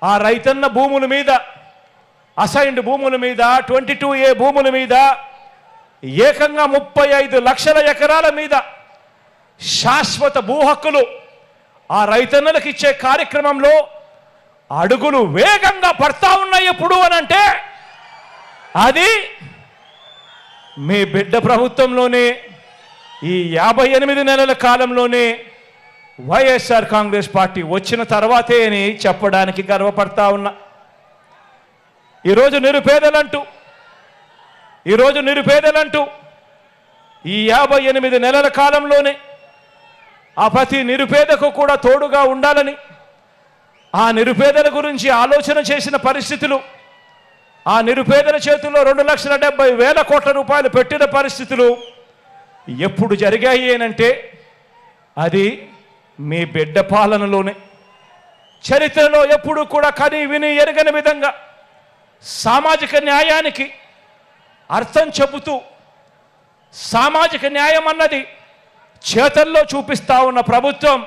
ఆ రైతన్న భూముల మీద, అసైన్డ్ భూముల మీద, 22A భూముల మీద ఏకంగా 35 లక్షల ఎకరాల మీద శాశ్వత భూ హక్కులు ఆ రైతన్నలకు ఇచ్చే కార్యక్రమంలో అడుగులు వేగంగా పడతా ఉన్నాయి ఎప్పుడు అనంటే, అది మీ బిడ్డ ప్రభుత్వంలోనే, ఈ 58 నెలల కాలంలోనే వైఎస్ఆర్ కాంగ్రెస్ పార్టీ వచ్చిన తర్వాతే అని చెప్పడానికి గర్వపడతా ఉన్నా. ఈరోజు నిరుపేదలంటూ ఈ 58 నెలల కాలంలోనే ఆ ప్రతి నిరుపేదకు కూడా తోడుగా ఉండాలని, ఆ నిరుపేదల గురించి ఆలోచన చేసిన పరిస్థితులు, ఆ నిరుపేదల చేతుల్లో 2,70,000 కోట్ల రూపాయలు పెట్టిన పరిస్థితులు ఎప్పుడు జరిగాయి అనంటే అది మీ బిడ్డ పాలనలోనే. చరిత్రలో ఎప్పుడు కూడా కని విని ఎరగని విధంగా సామాజిక న్యాయానికి అర్థం చెబుతూ, సామాజిక న్యాయం అన్నది చేతల్లో చూపిస్తా ఉన్న ప్రభుత్వం,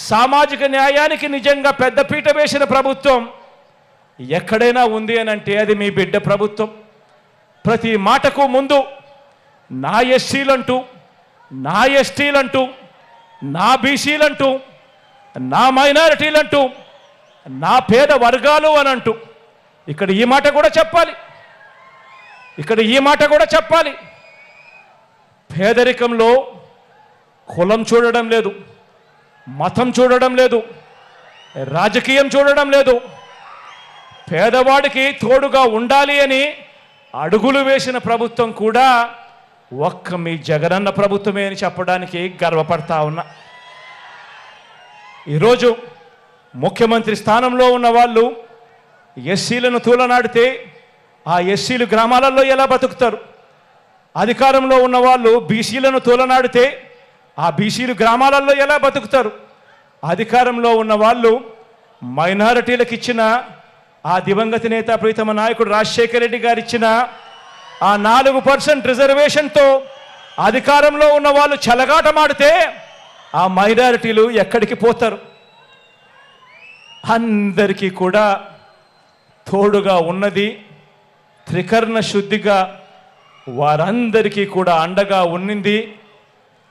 సామాజిక న్యాయానికి నిజంగా పెద్దపీట వేసిన ప్రభుత్వం ఎక్కడైనా ఉంది అనంటే అది మీ బిడ్డ ప్రభుత్వం. ప్రతి మాటకు ముందు నా ఎస్సీలంటూ, నా ఎస్టీలంటూ, నా బీసీలంటూ, నా మైనారిటీలంటూ, నా పేద వర్గాలు అనంటూ ఇక్కడ ఈ మాట కూడా చెప్పాలి. పేదరికంలో కులం చూడడం లేదు, మతం చూడడం లేదు, రాజకీయం చూడడం లేదు. పేదవాడికి తోడుగా ఉండాలి అని అడుగులు వేసిన ప్రభుత్వం కూడా ఒక్క మీ జగనన్న ప్రభుత్వమే అని చెప్పడానికి గర్వపడతా ఉన్నా. ఈరోజు ముఖ్యమంత్రి స్థానంలో ఉన్న వాళ్ళు ఎస్సీలను తూలనాడితే ఆ ఎస్సీలు గ్రామాలలో ఎలా బతుకుతారు? అధికారంలో ఉన్న వాళ్ళు బీసీలను తూలనాడితే ఆ బీసీలు గ్రామాలలో ఎలా బతుకుతారు? అధికారంలో ఉన్న వాళ్ళు మైనారిటీలకు ఇచ్చిన, ఆ దివంగత నేత ప్రీతమ నాయకుడు రాజశేఖర రెడ్డి గారు ఇచ్చిన ఆ 4% రిజర్వేషన్తో అధికారంలో ఉన్న వాళ్ళు చెలగాటమాడితే ఆ మైనారిటీలు ఎక్కడికి పోతారు? అందరికీ కూడా తోడుగా ఉన్నది, త్రికరణ శుద్ధిగా వారందరికీ కూడా అండగా ఉన్నింది,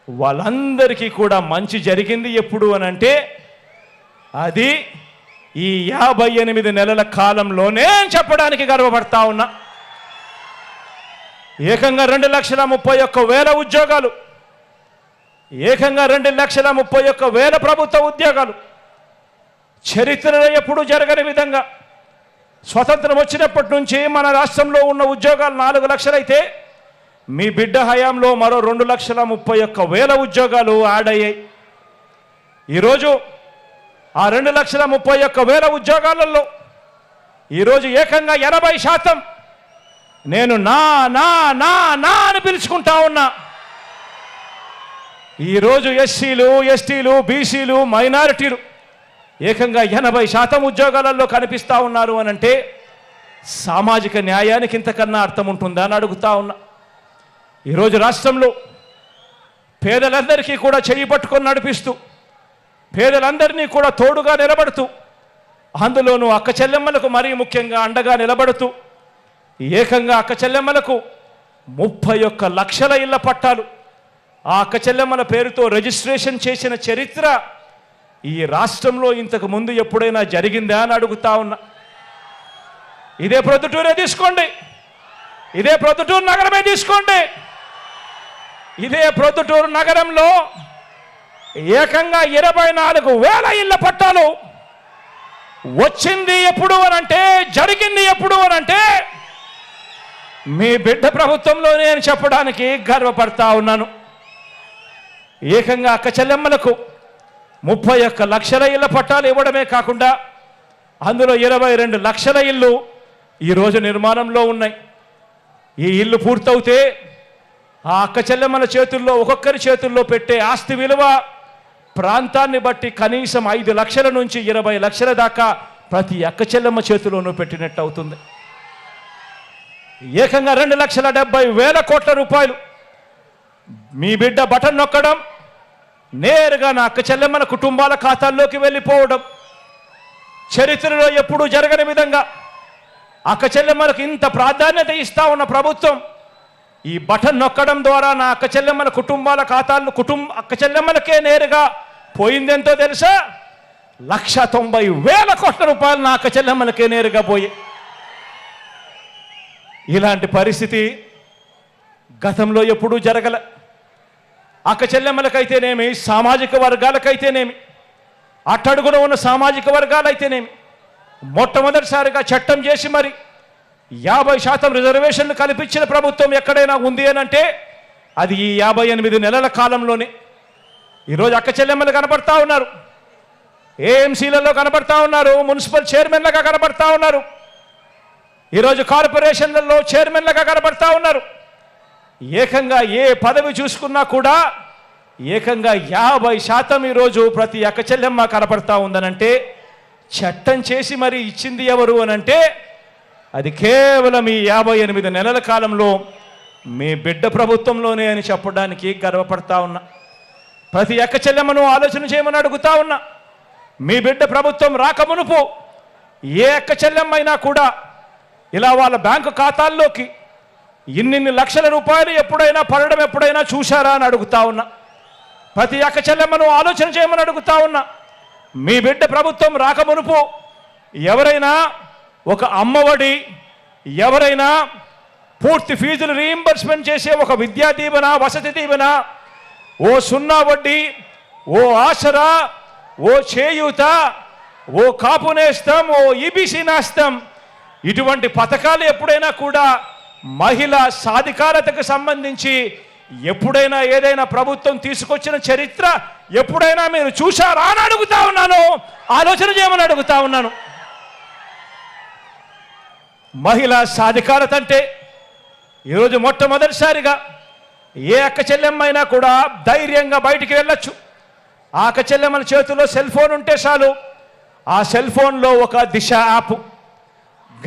వాళ్ళందరికీ కూడా మంచి జరిగింది ఎప్పుడు అనంటే అది ఈ 58 నెలల కాలంలోనే చెప్పడానికి గర్వపడతా ఉన్నా. ఏకంగా 2,31,000 ఉద్యోగాలు, ఏకంగా 2,31,000 ప్రభుత్వ ఉద్యోగాలు, చరిత్రలో ఎప్పుడు జరగని విధంగా స్వతంత్రం వచ్చినప్పటి నుంచి మన రాష్ట్రంలో ఉన్న ఉద్యోగాలు 4 లక్షలు అయితే మీ బిడ్డ హయాంలో మరో 2,31,000 ఉద్యోగాలు యాడ్ అయ్యాయి. ఈరోజు ఆ 2,31,000 ఉద్యోగాలలో ఈరోజు ఏకంగా 80% నేను నా నా నా నా అని పిలుచుకుంటా ఉన్నా. ఈరోజు ఎస్సీలు, ఎస్టీలు, బీసీలు, మైనారిటీలు ఏకంగా 80% ఉద్యోగాలలో కనిపిస్తూ ఉన్నారు అనంటే సామాజిక న్యాయానికి ఇంతకన్నా అర్థం ఉంటుందా అని అడుగుతా ఉన్నా. ఈరోజు రాష్ట్రంలో పేదలందరికీ కూడా చెయ్యి పట్టుకొని నడిపిస్తూ, పేదలందరినీ కూడా తోడుగా నిలబడుతూ, అందులోనూ అక్క చెల్లెమ్మలకు మరీ ముఖ్యంగా అండగా నిలబడుతూ ఏకంగా అక్క చెల్లెమ్మలకు 31 లక్షల ఇళ్ల పట్టాలు ఆ అక్క చెల్లెమ్మల పేరుతో రిజిస్ట్రేషన్ చేసిన చరిత్ర ఈ రాష్ట్రంలో ఇంతకు ముందు ఎప్పుడైనా జరిగిందా అని అడుగుతా ఉన్నా. ఇదే ప్రొద్దుటూరే తీసుకోండి, ఇదే ప్రొద్దుటూరు నగరమే తీసుకోండి. ఇదే ప్రొద్దుటూరు నగరంలో ఏకంగా 24,000 ఇళ్ల పట్టాలు వచ్చింది ఎప్పుడు అనంటే, జరిగింది ఎప్పుడు అనంటే మీ బిడ్డ ప్రభుత్వంలోనే అని చెప్పడానికి గర్వపడతా ఉన్నాను. ఏకంగా అక్క చెల్లెమ్మలకు 31 లక్షల ఇళ్ల పట్టాలు ఇవ్వడమే కాకుండా అందులో 22 లక్షల ఇళ్ళు ఈరోజు నిర్మాణంలో ఉన్నాయి. ఈ ఇల్లు పూర్తవుతే ఆ అక్క చెల్లెమ్మల చేతుల్లో ఒక్కొక్కరి చేతుల్లో పెట్టే ఆస్తి విలువ ప్రాంతాన్ని బట్టి కనీసం 5 లక్షల నుంచి 20 లక్షల దాకా ప్రతి అక్క చెల్లెమ్మ చేతిలోనూ పెట్టినట్టు అవుతుంది. ఏకంగా 2,70,000 కోట్ల రూపాయలు మీ బిడ్డ బటన్ నొక్కడం, నేరుగా నా అక్క చెల్లెమ్మల కుటుంబాల ఖాతాల్లోకి వెళ్ళిపోవడం, చరిత్రలో ఎప్పుడూ జరగని విధంగా అక్క చెల్లెమ్మలకు ఇంత ప్రాధాన్యత ఇస్తా ఉన్న ప్రభుత్వం ఈ బటన్ నొక్కడం ద్వారా నా అక్క చెల్లెమ్మల కుటుంబాల ఖాతాలు అక్క చెల్లెమ్మలకే నేరుగా పోయిందెంతో తెలుసా? 1,90,000 కోట్ల రూపాయలు నా అక్క చెల్లెమ్మలకే నేరుగా పోయి. ఇలాంటి పరిస్థితి గతంలో ఎప్పుడూ జరగల. అక్క చెల్లెమ్మలకైతేనేమి, సామాజిక వర్గాలకైతేనేమి, అట్టడుగున ఉన్న సామాజిక వర్గాలైతేనేమి మొట్టమొదటిసారిగా చట్టం చేసి మరి 50% రిజర్వేషన్లు కల్పించిన ప్రభుత్వం ఎక్కడైనా ఉంది అనంటే అది ఈ 58 నెలల కాలంలోనే. ఈరోజు అక్క చెల్లెమ్మలు కనపడతా ఉన్నారు, ఏఎంసీలలో కనపడతా ఉన్నారు, మున్సిపల్ చైర్మన్లుగా కనపడతా ఉన్నారు, ఈరోజు కార్పొరేషన్లలో చైర్మన్లుగా కనపడతా ఉన్నారు. ఏకంగా ఏ పదవి చూసుకున్నా కూడా ఏకంగా 50% ఈరోజు ప్రతి అక్క చెల్లెమ్మ కనపడతా ఉందనంటే చట్టం చేసి మరి ఇచ్చింది ఎవరు అనంటే అది కేవలం ఈ 58 నెలల కాలంలో మీ బిడ్డ ప్రభుత్వంలోనే అని చెప్పడానికి గర్వపడతా ఉన్నా. ప్రతి అక్క చెల్లెమ్మను ఆలోచన చేయమని అడుగుతా ఉన్నా. మీ బిడ్డ ప్రభుత్వం రాకమునుపు ఏ అక్క చెల్లెమ్మైనా కూడా ఇలా వాళ్ళ బ్యాంకు ఖాతాల్లోకి ఇన్ని లక్షల రూపాయలు ఎప్పుడైనా పడడం ఎప్పుడైనా చూశారా అని అడుగుతా ఉన్నా. ప్రతి అక్క చెల్లెమ్మను ఆలోచన చేయమని అడుగుతా ఉన్నా. మీ బిడ్డ ప్రభుత్వం రాకమునుపు ఎవరైనా ఒక అమ్మఒడి, ఎవరైనా పూర్తి ఫీజులు రీయింబర్స్మెంట్ చేసే ఒక విద్యా దీవెన, వసతి దీవెన, ఓ 0 వడ్డీ, ఓ ఆసరా, ఓ చేయూత, ఓ కాపు నేస్తం, ఓ ఈబీసీ నేస్తం, ఇటువంటి పథకాలు ఎప్పుడైనా కూడా మహిళా సాధికారతకు సంబంధించి ఎప్పుడైనా ఏదైనా ప్రభుత్వం తీసుకొచ్చిన చరిత్ర ఎప్పుడైనా మీరు చూశారా అని అడుగుతా ఉన్నాను. ఆలోచన చేయమని అడుగుతా ఉన్నాను. మహిళా సాధికారత అంటే ఈరోజు మొట్టమొదటిసారిగా ఏ అక్క చెల్లెమ్మైనా కూడా ధైర్యంగా బయటికి వెళ్ళొచ్చు. ఆ అక్క చెల్లెమ్మల చేతుల్లో సెల్ ఫోన్ ఉంటే చాలు, ఆ సెల్ ఫోన్లో ఒక దిశ యాప్,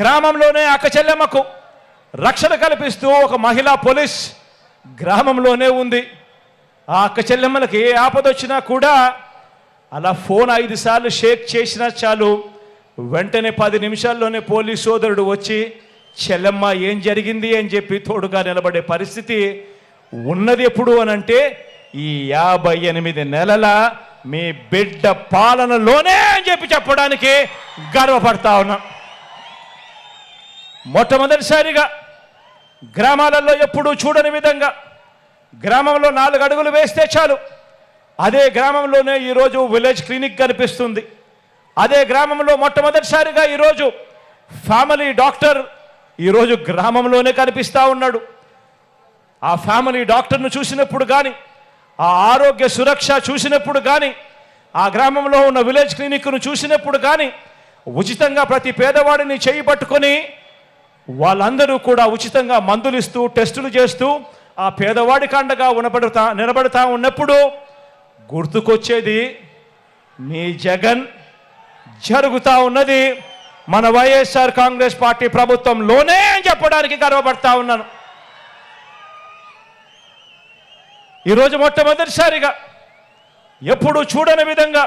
గ్రామంలోనే అక్క చెల్లెమ్మకు రక్షణ కల్పిస్తూ ఒక మహిళా పోలీస్ గ్రామంలోనే ఉంది. ఆ అక్క చెల్లెమ్మలకి ఏ ఆపదొచ్చినా కూడా అలా ఫోన్ 5 సార్లు షేక్ చేసినా చాలు, వెంటనే 10 నిమిషాల్లోనే పోలీస్ సోదరుడు వచ్చి చెల్లెమ్మ ఏం జరిగింది అని చెప్పి తోడుగా నిలబడే పరిస్థితి ఉన్నది. ఎప్పుడు అనంటే ఈ 58 నెలల మీ బిడ్డ పాలనలోనే అని చెప్పి చెప్పడానికి గర్వపడతా ఉన్నా. మొట్టమొదటిసారిగా గ్రామాలలో ఎప్పుడూ చూడని విధంగా గ్రామంలో 4 అడుగులు వేస్తే చాలు అదే గ్రామంలోనే ఈరోజు విలేజ్ క్లినిక్ కనిపిస్తుంది. అదే గ్రామంలో మొట్టమొదటిసారిగా ఈరోజు ఫ్యామిలీ డాక్టర్ ఈరోజు గ్రామంలోనే కనిపిస్తూ ఉన్నాడు. ఆ ఫ్యామిలీ డాక్టర్ను చూసినప్పుడు కానీ, ఆ ఆరోగ్య సురక్ష చూసినప్పుడు కానీ, ఆ గ్రామంలో ఉన్న విలేజ్ క్లినిక్ను చూసినప్పుడు కానీ ఉచితంగా ప్రతి పేదవాడిని చేయి పట్టుకొని వాళ్ళందరూ కూడా ఉచితంగా మందులు ఇస్తూ టెస్టులు చేస్తూ ఆ పేదవాడికి అండగా నిలబడతా ఉన్నప్పుడు గుర్తుకొచ్చేది మీ జగన్ జరుగుతూ ఉన్నది మన వైఎస్ఆర్ కాంగ్రెస్ పార్టీ ప్రభుత్వంలోనే అని చెప్పడానికి గర్వపడతా ఉన్నాను. ఈరోజు మొట్టమొదటిసారిగా ఎప్పుడు చూడని విధంగా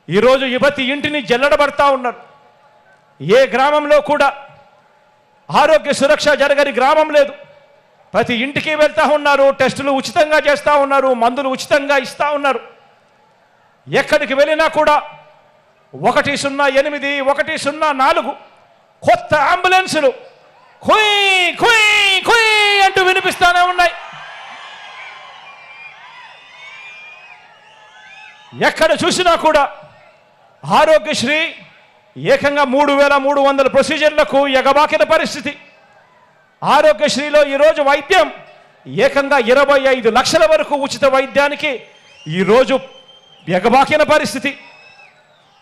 ఈరోజు ప్రతి ఇంటిని జల్లడబడతా ఉన్నారు. ఏ గ్రామంలో కూడా ఆరోగ్య సురక్ష జరగని గ్రామం లేదు. ప్రతి ఇంటికి వెళ్తా ఉన్నారు, టెస్టులు ఉచితంగా చేస్తూ ఉన్నారు, మందులు ఉచితంగా ఇస్తూ ఉన్నారు. ఎక్కడికి వెళ్ళినా కూడా 108, 104 కొత్త అంబులెన్సులు కుయ్ కుయ్ కుయ్ అంటూ వినిపిస్తూనే ఉన్నాయి. ఎక్కడ చూసినా కూడా ఆరోగ్యశ్రీ ఏకంగా 3,300 ప్రొసీజర్లకు ఎగబాకిన పరిస్థితి. ఆరోగ్యశ్రీలో ఈరోజు వైద్యం ఏకంగా 25 లక్షల వరకు ఉచిత వైద్యానికి ఈరోజు ఎగబాకిన పరిస్థితి.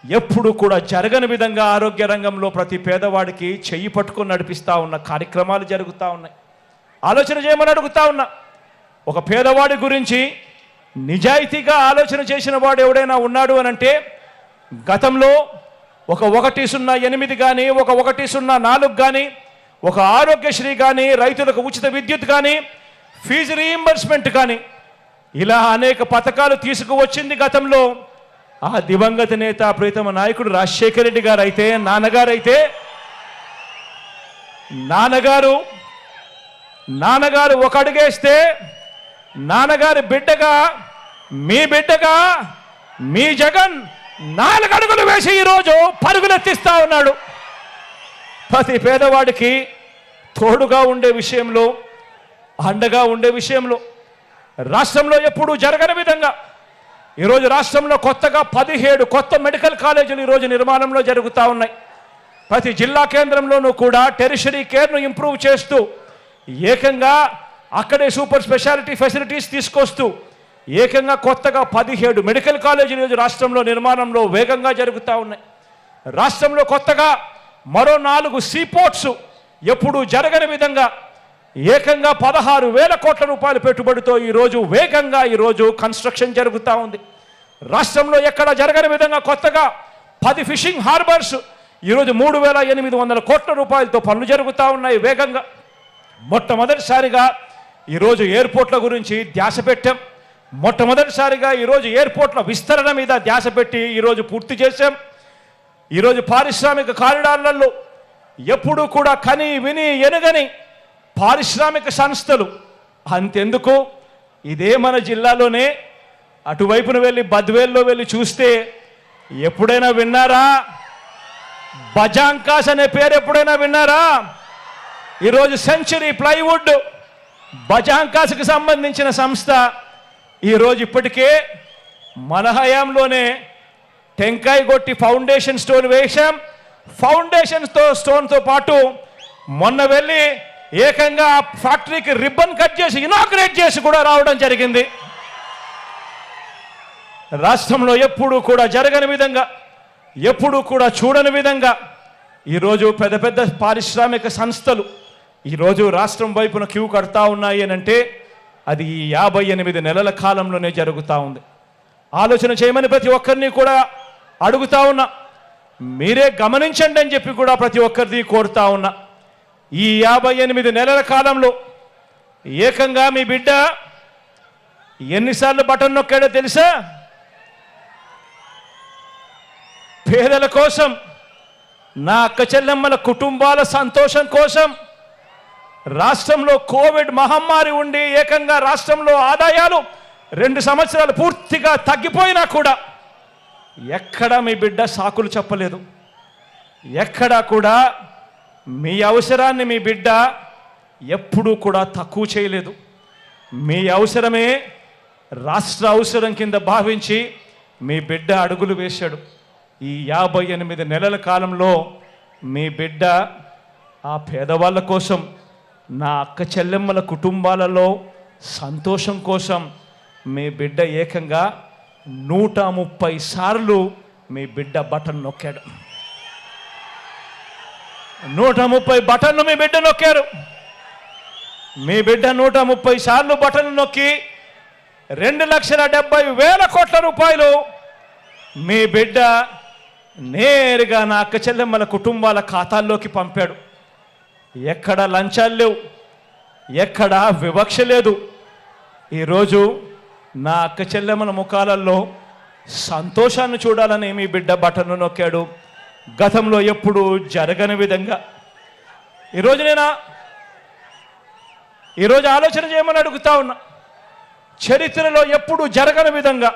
ఎప్పుడు కూడా జరగని విధంగా ఆరోగ్య రంగంలో ప్రతి పేదవాడికి చెయ్యి పట్టుకొని నడిపిస్తూ ఉన్న కార్యక్రమాలు జరుగుతూ ఉన్నాయి. ఆలోచన చేయమని అడుగుతా ఉన్నా. ఒక పేదవాడి గురించి నిజాయితీగా ఆలోచన చేసిన వాడు ఎవడైనా ఉన్నాడు అని అంటే గతంలో ఒక 108 కానీ, ఒక 104 కానీ, ఒక ఆరోగ్యశ్రీ కానీ, రైతులకు ఉచిత విద్యుత్ కానీ, ఫీజు రీయింబర్స్మెంట్ కానీ, ఇలా అనేక పథకాలు తీసుకువచ్చింది గతంలో ఆ దివంగత నేత ప్రీతమ నాయకుడు రాజశేఖర రెడ్డి గారు అయితే, నాన్నగారు ఒక అడుగేస్తే నాన్నగారి బిడ్డగా మీ జగన్ 4 అడుగులు వేసి ఈరోజు పరుగులెత్తిస్తా ఉన్నాడు. ప్రతి పేదవాడికి తోడుగా ఉండే విషయంలో, అండగా ఉండే విషయంలో రాష్ట్రంలో ఎప్పుడూ జరగని విధంగా ఈరోజు రాష్ట్రంలో కొత్తగా 17 కొత్త మెడికల్ కాలేజీలు ఈరోజు నిర్మాణంలో జరుగుతూ ఉన్నాయి. ప్రతి జిల్లా కేంద్రంలోనూ కూడా టెరిషరీ కేర్ను ఇంప్రూవ్ చేస్తూ ఏకంగా అక్కడే సూపర్ స్పెషాలిటీ ఫెసిలిటీస్ తీసుకొస్తూ ఏకంగా కొత్తగా 17 మెడికల్ కాలేజీలు ఈరోజు రాష్ట్రంలో నిర్మాణంలో వేగంగా జరుగుతూ ఉన్నాయి. రాష్ట్రంలో కొత్తగా మరో 4 సీపోర్ట్స్ ఎప్పుడూ జరగని విధంగా ఏకంగా 16,000 కోట్ల రూపాయల పెట్టుబడితో ఈరోజు వేగంగా కన్స్ట్రక్షన్ జరుగుతూ ఉంది. రాష్ట్రంలో ఎక్కడ జరగని విధంగా కొత్తగా 10 ఫిషింగ్ హార్బర్స్ ఈరోజు 3,800 కోట్ల రూపాయలతో పనులు జరుగుతూ ఉన్నాయి వేగంగా. మొట్టమొదటిసారిగా ఈరోజు ఎయిర్పోర్ట్ల గురించి ధ్యాస పెట్టాం. మొట్టమొదటిసారిగా ఈరోజు ఎయిర్పోర్ట్ల విస్తరణ మీద ధ్యాస పెట్టి ఈరోజు పూర్తి చేశాం. ఈరోజు పారిశ్రామిక కారిడార్లలో ఎప్పుడూ కూడా కని విని ఎనుగని పారిశ్రామిక సంస్థలు, అంతెందుకు ఇదే మన జిల్లాలోనే అటువైపున వెళ్ళి బద్వేల్లో వెళ్ళి చూస్తే ఎప్పుడైనా విన్నారా? బజాంకాస్ అనే పేరు ఎప్పుడైనా విన్నారా? ఈరోజు సెంచరీ ప్లైవుడ్ బజాంకాస్కి సంబంధించిన సంస్థ ఈరోజు ఇప్పటికే మన హయాంలోనే టెంకాయ కొట్టి ఫౌండేషన్ స్టోన్ వేశాం. ఫౌండేషన్ స్టోన్తో పాటు మొన్న వెళ్ళి ఏకంగా ఫ్యాక్టరీకి రిబ్బన్ కట్ చేసి ఇనాగ్రేట్ చేసి కూడా రావడం జరిగింది. రాష్ట్రంలో ఎప్పుడూ కూడా జరగని విధంగా, ఎప్పుడూ కూడా చూడని విధంగా ఈరోజు పెద్ద పెద్ద పారిశ్రామిక సంస్థలు ఈరోజు రాష్ట్రం వైపున క్యూ కడతా ఉన్నాయి అని అంటే అది ఈ 58 నెలల కాలంలోనే జరుగుతూ ఉంది. ఆలోచన చేయమని ప్రతి ఒక్కరిని కూడా అడుగుతా ఉన్నా. మీరే గమనించండి అని చెప్పి కూడా ప్రతి ఒక్కరిని కోరుతా ఉన్నా. ఈ 58 నెలల కాలంలో ఏకంగా మీ బిడ్డ ఎన్నిసార్లు బటన్ నొక్కాడో తెలుసా? పేదల కోసం, నా అక్క చెల్లెమ్మల కుటుంబాల సంతోషం కోసం, రాష్ట్రంలో కోవిడ్ మహమ్మారి ఉండి ఏకంగా రాష్ట్రంలో ఆదాయాలు 2 సంవత్సరాలు పూర్తిగా తగ్గిపోయినా కూడా ఎక్కడా మీ బిడ్డ సాకులు చెప్పలేదు. ఎక్కడా కూడా మీ అవసరాన్ని మీ బిడ్డ ఎప్పుడూ కూడా తక్కువ చేయలేదు. మీ అవసరమే రాష్ట్ర అవసరం కింద భావించి మీ బిడ్డ అడుగులు వేశాడు. ఈ 58 నెలల కాలంలో మీ బిడ్డ ఆ పేదవాళ్ళ కోసం, నా అక్క చెల్లెమ్మల కుటుంబాలలో సంతోషం కోసం మీ బిడ్డ ఏకంగా 130 సార్లు మీ బిడ్డ బటన్ నొక్కాడు. 130 బటన్లు మీ బిడ్డ నొక్కారు. మీ బిడ్డ 130 సార్లు బటన్ నొక్కి 2,70,000 కోట్ల రూపాయలు మీ బిడ్డ నేరుగా నా అక్క చెల్లెమ్మల కుటుంబాల ఖాతాల్లోకి పంపాడు. ఎక్కడ లంచాలు లేవు, ఎక్కడ వివక్ష లేదు. ఈరోజు నా అక్క చెల్లెమ్మల ముఖాలలో సంతోషాన్ని చూడాలని మీ బిడ్డ బటన్ను నొక్కాడు. గతంలో ఎప్పుడు జరగని విధంగా ఈరోజు ఆలోచన చేయమని అడుగుతా ఉన్నా. చరిత్రలో ఎప్పుడు జరగని విధంగా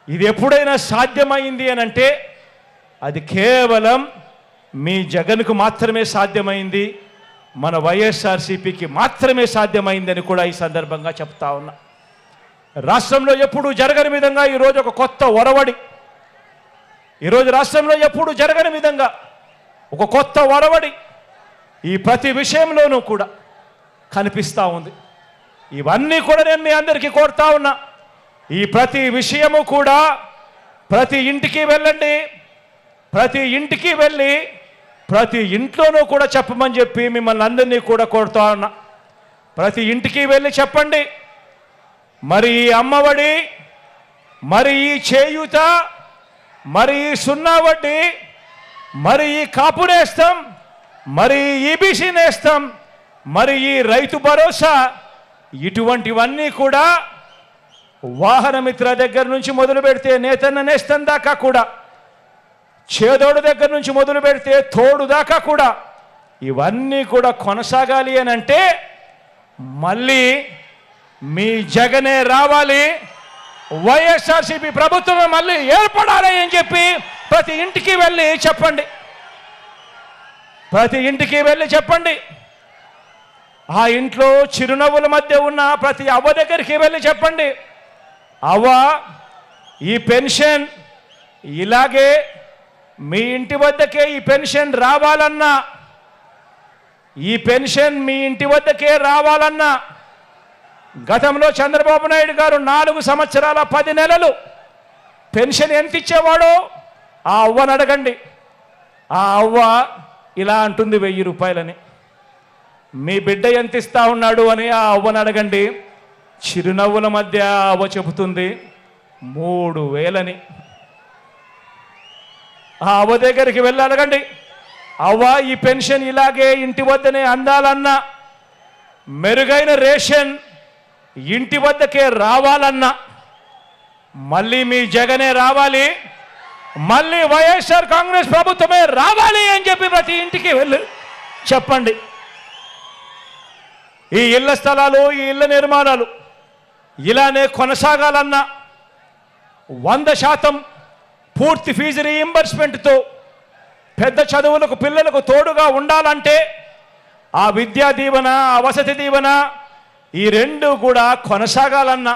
ఇది ఎప్పుడైనా సాధ్యమైంది అని అంటే అది కేవలం మీ జగన్కు మాత్రమే సాధ్యమైంది, మన వైఎస్ఆర్సీపీకి మాత్రమే సాధ్యమైందని కూడా ఈ సందర్భంగా చెప్తా ఉన్నా. రాష్ట్రంలో ఎప్పుడు జరగని విధంగా ఈరోజు ఒక కొత్త ఒరవడి, ఈరోజు రాష్ట్రంలో ఎప్పుడు జరగని విధంగా ఒక కొత్త ఒరవడి ఈ ప్రతి విషయంలోనూ కూడా కనిపిస్తూ ఉంది. ఇవన్నీ కూడా నేను మీ అందరికీ కోరుతా ఉన్నా. ఈ ప్రతి విషయము కూడా ప్రతి ఇంటికి వెళ్ళండి, ప్రతి ఇంటికి వెళ్ళి ప్రతి ఇంట్లోనూ కూడా చెప్పమని చెప్పి మిమ్మల్ని అందరినీ కూడా కోరుతా ఉన్నా. ప్రతి ఇంటికి వెళ్ళి చెప్పండి, మరి ఈ అమ్మఒడి, మరి ఈ చేయూత, మరి ఈ సున్నా వడ్డీ, మరి ఈ కాపు నేస్తం, మరి ఈ ఈబీసీ నేస్తం, మరి ఈ రైతు భరోసా, ఇటువంటివన్నీ కూడా వాహనమిత్ర దగ్గర నుంచి మొదలు పెడితే నేతన్న నేస్తం దాకా కూడా, చేదోడు దగ్గర నుంచి మొదలు పెడితే తోడు దాకా కూడా ఇవన్నీ కూడా కొనసాగాలి అని అంటే మళ్ళీ మీ జగనే రావాలి, వైఎస్ఆర్సీపీ ప్రభుత్వం మళ్ళీ ఏర్పడాలి అని చెప్పి ప్రతి ఇంటికి వెళ్ళి చెప్పండి. ప్రతి ఇంటికి వెళ్ళి చెప్పండి. ఆ ఇంట్లో చిరునవ్వుల మధ్య ఉన్న ప్రతి అవ్వ దగ్గరికి వెళ్ళి చెప్పండి, అవ్వ ఈ పెన్షన్ ఇలాగే మీ ఇంటి వద్దకే ఈ పెన్షన్ రావాలన్నా, ఈ పెన్షన్ మీ ఇంటి వద్దకే రావాలన్నా గతంలో చంద్రబాబు నాయుడు గారు 4 సంవత్సరాల 10 నెలలు పెన్షన్ ఎంత ఇచ్చేవాడో ఆ అవ్వని అడగండి. ఆ అవ్వ ఇలా అంటుంది 1000 రూపాయలని. మీ బిడ్డ ఎంత ఇస్తా ఉన్నాడు అని ఆ అవ్వని అడగండి. చిరునవ్వుల మధ్య అవ్వ చెబుతుంది 3000 ఆ అవ్వ దగ్గరికి వెళ్ళి అడగండి, అవ్వ ఈ పెన్షన్ ఇలాగే ఇంటి వద్దనే అందాలన్నా, మెరుగైన రేషన్ ఇంటి వద్దకే రావాలన్నా మళ్ళీ మీ జగనే రావాలి, మళ్ళీ వైఎస్ఆర్ కాంగ్రెస్ ప్రభుత్వమే రావాలి అని చెప్పి ప్రతి ఇంటికి వెళ్ళి చెప్పండి. ఈ ఇళ్ల స్థలాలు, ఈ ఇళ్ల నిర్మాణాలు ఇలానే కొనసాగాలన్నా 100% పూర్తి ఫీజు రీయింబర్స్మెంట్తో పెద్ద చదువులకు పిల్లలకు తోడుగా ఉండాలంటే ఆ విద్యా దీవెన, ఆ వసతి దీవెన ఈ 2 కూడా కొనసాగాలన్నా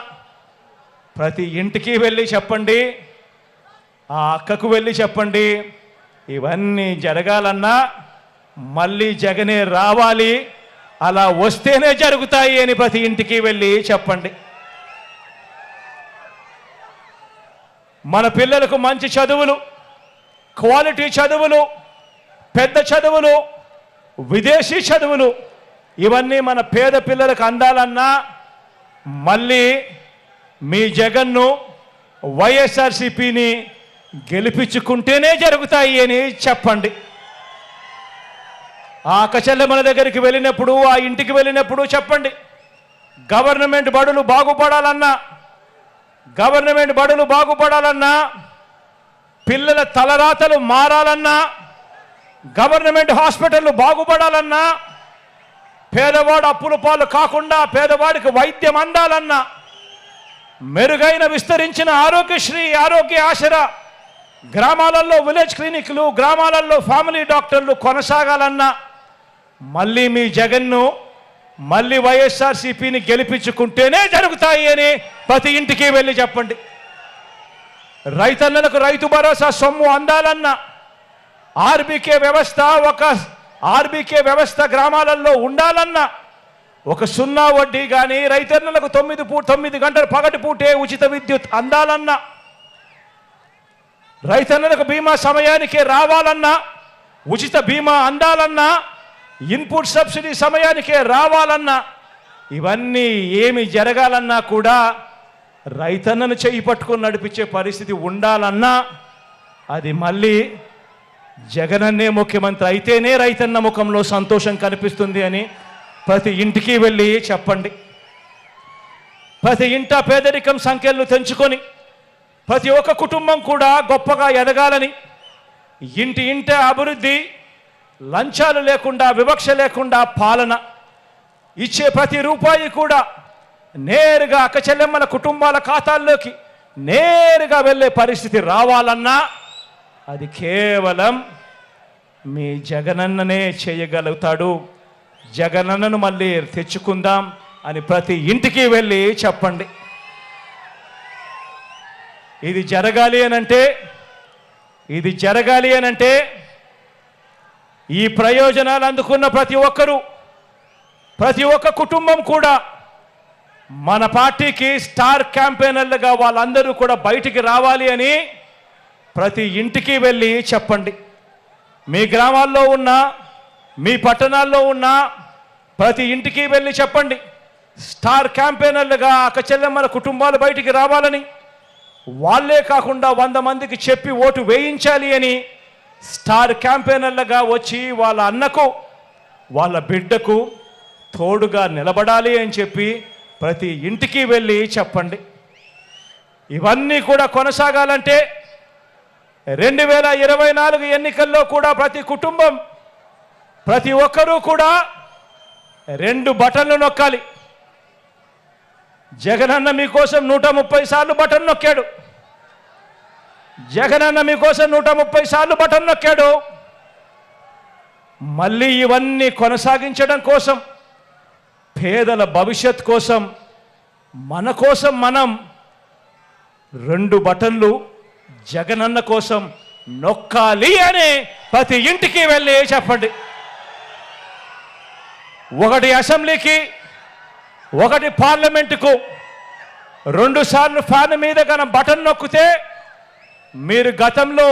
ప్రతి ఇంటికి వెళ్ళి చెప్పండి, ఆ అక్కకు వెళ్ళి చెప్పండి, ఇవన్నీ జరగాలన్నా మళ్ళీ జగనే రావాలి, అలా వస్తేనే జరుగుతాయి అని ప్రతి ఇంటికి వెళ్ళి చెప్పండి. మన పిల్లలకు మంచి చదువులు, క్వాలిటీ చదువులు, పెద్ద చదువులు, విదేశీ చదువులు ఇవన్నీ మన పేద పిల్లలకు అందాలన్నా మళ్ళీ మీ జగన్ను, వైఎస్ఆర్సీపీని గెలిపించుకుంటేనే జరుగుతాయి అని చెప్పండి. ఆ అక్కచెల్లెమ్మల దగ్గరికి వెళ్ళినప్పుడు, ఆ ఇంటికి వెళ్ళినప్పుడు చెప్పండి, గవర్నమెంట్ బడులు బాగుపడాలన్నా, పిల్లల తలరాతలు మారాలన్నా, గవర్నమెంట్ హాస్పిటళ్ళు బాగుపడాలన్నా, పేదవాడు అప్పుల పాలు కాకుండా పేదవాడికి వైద్యం అందాలన్నా, మెరుగైన విస్తరించిన ఆరోగ్యశ్రీ, ఆరోగ్య ఆసరా, గ్రామాలలో విలేజ్ క్లినిక్లు, గ్రామాలలో ఫ్యామిలీ డాక్టర్లు కొనసాగాలన్నా మళ్ళీ మీ జగన్ను, మళ్ళీ వైఎస్ఆర్సీపీని గెలిపించుకుంటేనే జరుగుతాయి అని ప్రతి ఇంటికి వెళ్ళి చెప్పండి. రైతన్నలకు రైతు భరోసా సొమ్ము అందాలన్నా, ఆర్బీకే వ్యవస్థ గ్రామాలలో ఉండాలన్నా, ఒక సున్నా వడ్డీ కానీ రైతన్నలకు 9 గంటల పగటి పూటే ఉచిత విద్యుత్ అందాలన్నా, రైతన్నలకు బీమా సమయానికే రావాలన్నా, ఉచిత బీమా అందాలన్నా, ఇన్పుట్ సబ్సిడీ సమయానికే రావాలన్నా, ఇవన్నీ ఏమి జరగాలన్నా కూడా రైతన్నను చేయి పట్టుకొని నడిపించే పరిస్థితి ఉండాలన్నా అది మళ్ళీ జగనన్నే ముఖ్యమంత్రి అయితేనే రైతన్న ముఖంలో సంతోషం కనిపిస్తుంది అని ప్రతి ఇంటికి వెళ్ళి చెప్పండి. ప్రతి ఇంట పేదరికం సంఖ్యలు తెంచుకొని ప్రతి ఒక్క కుటుంబం కూడా గొప్పగా ఎదగాలని, ఇంటి అభివృద్ధి, లంచాలు లేకుండా, వివక్ష లేకుండా పాలన, ఇచ్చే ప్రతి రూపాయి కూడా నేరుగా అక్కచెల్లెమ్మల కుటుంబాల ఖాతాల్లోకి నేరుగా వెళ్ళే పరిస్థితి రావాలన్నా అది కేవలం మీ జగనన్ననే చేయగలుగుతాడు. జగనన్నను మళ్ళీ తెచ్చుకుందాం అని ప్రతి ఇంటికి వెళ్ళి చెప్పండి. ఇది జరగాలి అనంటే ఈ ప్రయోజనాలు అందుకున్న ప్రతి ఒక్కరూ, ప్రతి ఒక్క కుటుంబం కూడా మన పార్టీకి స్టార్ క్యాంపెయినర్లుగా వాళ్ళందరూ కూడా బయటికి రావాలి అని ప్రతి ఇంటికి వెళ్ళి చెప్పండి. మీ గ్రామాల్లో ఉన్న, మీ పట్టణాల్లో ఉన్న ప్రతి ఇంటికి వెళ్ళి చెప్పండి. స్టార్ క్యాంపెయినర్లుగా అక్కచెల్లెమ్మల కుటుంబాలు బయటికి రావాలని, వాళ్ళే కాకుండా 100 మందికి చెప్పి ఓటు వేయించాలి అని స్టార్ క్యాంపెయినర్లుగా వచ్చి వాళ్ళ అన్నకు, వాళ్ళ బిడ్డకు తోడుగా నిలబడాలి అని చెప్పి ప్రతి ఇంటికి వెళ్ళి చెప్పండి. ఇవన్నీ కూడా కొనసాగాలంటే 2024 ఎన్నికల్లో కూడా ప్రతి కుటుంబం, ప్రతి ఒక్కరూ కూడా 2 బటన్లు నొక్కాలి. జగనన్న మీకోసం 130 సార్లు బటన్ నొక్కాడు. జగనన్న మీకోసం 130 సార్లు బటన్ నొక్కాడు. మళ్ళీ ఇవన్నీ కొనసాగించడం కోసం, పేదల భవిష్యత్ కోసం, మన కోసం మనం 2 బటన్లు జగనన్న కోసం నొక్కాలి అని ప్రతి ఇంటికి వెళ్ళి చెప్పండి. ఒకటి అసెంబ్లీకి, ఒకటి పార్లమెంటుకు 2 సార్లు ఫ్యాన్ మీద కన్నా బటన్ నొక్కితే మీరు గతంలో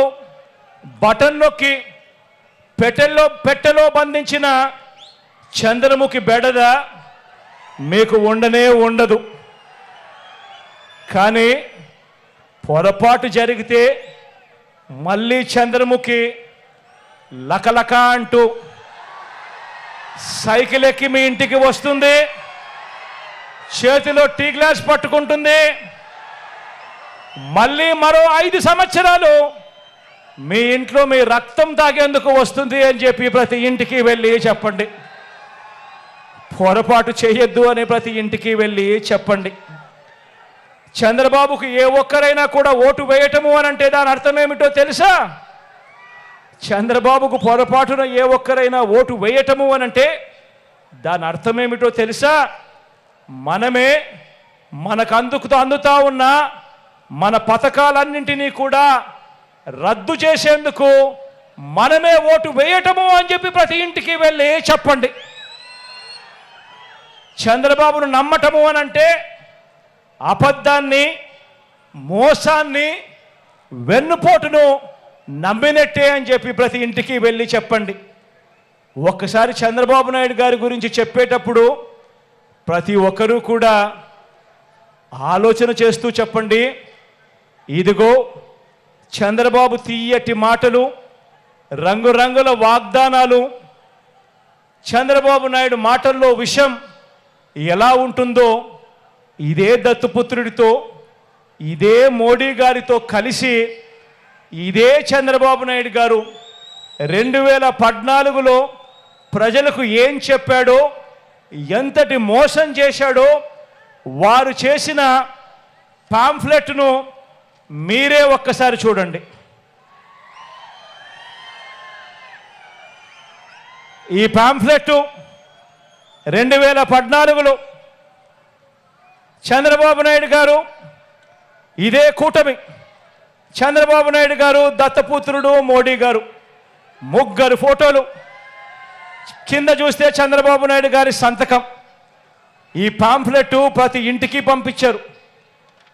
బటన్ నొక్కి పెట్టెలో బంధించిన చంద్రముఖి బెడద మీకు ఉండనే ఉండదు. కానీ పొరపాటు జరిగితే మళ్ళీ చంద్రముఖి లకలక అంటూ సైకిల్ ఎక్కి మీ ఇంటికి వస్తుంది, చేతిలో టీ గ్లాస్ పట్టుకుంటుంది. మళ్ళీ మరో 5 సంవత్సరాలు మీ ఇంట్లో మీ రక్తం తాగేందుకు వస్తుంది అని చెప్పి ప్రతి ఇంటికి వెళ్ళి చెప్పండి. పొరపాటు చేయొద్దు అని ప్రతి ఇంటికి వెళ్ళి చెప్పండి. చంద్రబాబుకు ఏ ఒక్కరైనా కూడా ఓటు వేయటము అని అంటే దాని అర్థం ఏమిటో తెలుసా? చంద్రబాబుకు పొరపాటున ఏ ఒక్కరైనా ఓటు వేయటము అని అంటే దాని అర్థం ఏమిటో తెలుసా? మనమే మనకు అందుతా ఉన్న మన పథకాలన్నింటినీ కూడా రద్దు చేసేందుకు మనమే ఓటు వేయటము అని చెప్పి ప్రతి ఇంటికి వెళ్ళి చెప్పండి. చంద్రబాబును నమ్మటము అని అంటే అబద్ధాన్ని, మోసాన్ని, వెన్నుపోటును నమ్మినట్టే అని చెప్పి ప్రతి ఇంటికి వెళ్ళి చెప్పండి. ఒక్కసారి చంద్రబాబు నాయుడు గారి గురించి చెప్పేటప్పుడు ప్రతి ఒక్కరూ కూడా ఆలోచన చేస్తూ చెప్పండి. ఇదిగో చంద్రబాబు తీయటి మాటలు, రంగురంగుల వాగ్దానాలు, చంద్రబాబు నాయుడు మాటల్లో విషయం ఎలా ఉంటుందో ఇదే దత్తుపుత్రుడితో, ఇదే మోడీ గారితో కలిసి ఇదే చంద్రబాబు నాయుడు గారు 2014లో ప్రజలకు ఏం చెప్పాడో, ఎంతటి మోసం చేశాడో వారు చేసిన పాంఫ్లెట్ను మీరే ఒక్కసారి చూడండి. ఈ పాంఫ్లెట్ 2014లో చంద్రబాబు నాయుడు గారు, ఇదే కూటమి, చంద్రబాబు నాయుడు గారు, దత్తపుత్రుడు మోడీ గారు, ముగ్గురు ఫోటోలు, కింద చూస్తే చంద్రబాబు నాయుడు గారి సంతకం. ఈ పాంఫ్లెట్ ప్రతి ఇంటికి పంపించారు.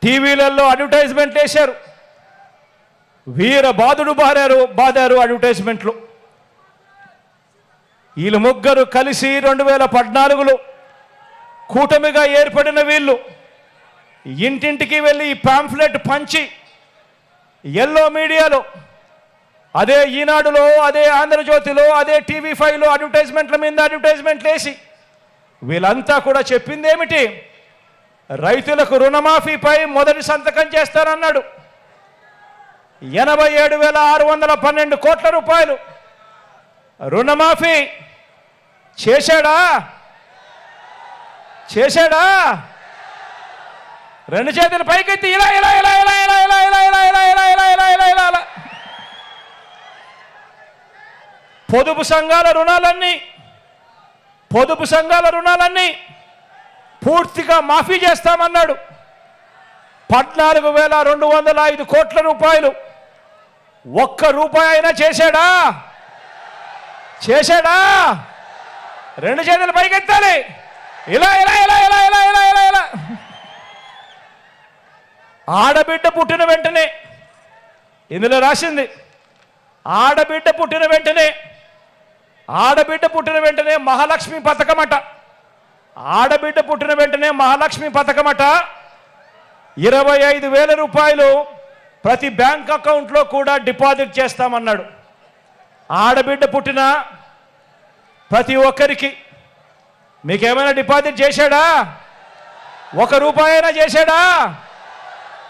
టీవీలలో అడ్వర్టైజ్మెంట్లు వేశారు. వీర బాధుడు బాదారు అడ్వర్టైజ్మెంట్లు. వీళ్ళు ముగ్గురు కలిసి 2014లో కూటమిగా ఏర్పడిన వీళ్ళు ఇంటింటికి వెళ్ళి ఈ పాంఫ్లెట్ పంచి ఎల్లో మీడియాలో, అదే ఈనాడులో, అదే ఆంధ్రజ్యోతిలో, అదే TV5లో అడ్వర్టైజ్మెంట్ల మీద అడ్వర్టైజ్మెంట్లు వేసి వీళ్ళంతా కూడా చెప్పింది ఏమిటి? రైతులకు రుణమాఫీపై మొదటి సంతకం చేస్తానన్నాడు. 87,612 కోట్ల రూపాయలు రుణమాఫీ చేశాడా? చేశాడా? రెండు చేతులు పైకెత్తి ఇలా ఇలా ఇలా ఇలా ఇలా ఇలా ఇలా ఇలా ఇలా ఇలా ఇలా ఇలా ఇలా ఇలా ఇలా. పొదుపు సంఘాల రుణాలన్నీ పూర్తిగా మాఫీ చేస్తామన్నాడు. 14,205 కోట్ల రూపాయలు. ఒక్క రూపాయి అయినా చేశాడా? చేశాడా? రెండు చేతులు పైకెత్తాలి. ఇలా ఇలా ఇలా ఇలా ఇలా ఇలా ఇలా ఇలా. ఆడబిడ్డ పుట్టిన వెంటనే, ఇందులో రాసింది ఆడబిడ్డ పుట్టిన వెంటనే మహాలక్ష్మి పథకమట. ఆడబిడ్డ పుట్టిన వెంటనే మహాలక్ష్మి పథకమట. 25,000 రూపాయలు ప్రతి బ్యాంక్ అకౌంట్లో కూడా డిపాజిట్ చేస్తామన్నాడు. ఆడబిడ్డ పుట్టిన ప్రతి ఒక్కరికి. మీకేమైనా డిపాజిట్ చేశాడా? 1 రూపాయి అయినా చేశాడా?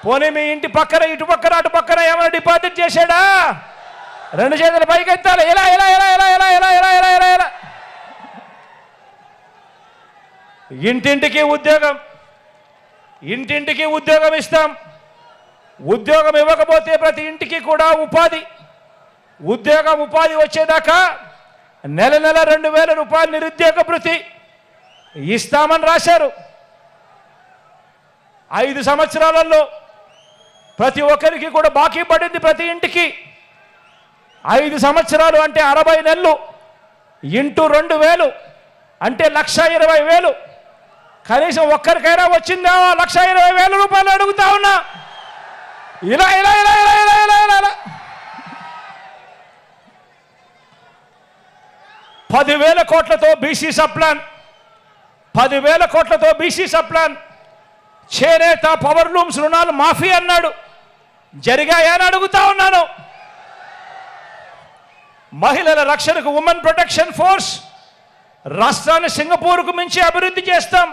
పోనీ మీ ఇంటి పక్కన, ఇటు పక్కన, అటు పక్కన ఏమైనా డిపాజిట్ చేశాడా? రెండు చేతులు పైకి ఎత్తాలి. ఇలా ఇలా ఇలా ఇలా ఇలా ఇలా ఇలా ఇలా ఇలా ఇలా. ఇంటింటికి ఉద్యోగం ఇస్తాం. ఉద్యోగం ఇవ్వకపోతే ప్రతి ఇంటికి కూడా ఉపాధి వచ్చేదాకా నెల 2,000 రూపాయలు నిరుద్యోగ భృతి ఇస్తామని రాశారు. 5 సంవత్సరాలలో ప్రతి ఒక్కరికి కూడా బాకీ పడింది. ప్రతి ఇంటికి 5 సంవత్సరాలు అంటే 60 నెలలు ఇంటూ 2,000 అంటే 1,20,000. కనీసం ఒక్కరికైనా వచ్చిందా? 1,20,000 రూపాయలు అడుగుతా ఉన్నా. ఇలా ఇలా ఇలా ఇలా ఇలా ఇలా ఇలా 10,000 కోట్లతో బీసీ సప్లాన్, 10,000 కోట్లతో బీసీ సప్లాన్. చేనేత పవర్ లూమ్స్ రుణాలు మాఫీ అన్నాడు. జరిగాయని అడుగుతా ఉన్నాను. మహిళల రక్షణకు ఉమెన్ ప్రొటెక్షన్ ఫోర్స్. రాష్ట్రాన్ని సింగపూర్కు మించి అభివృద్ధి చేస్తాం.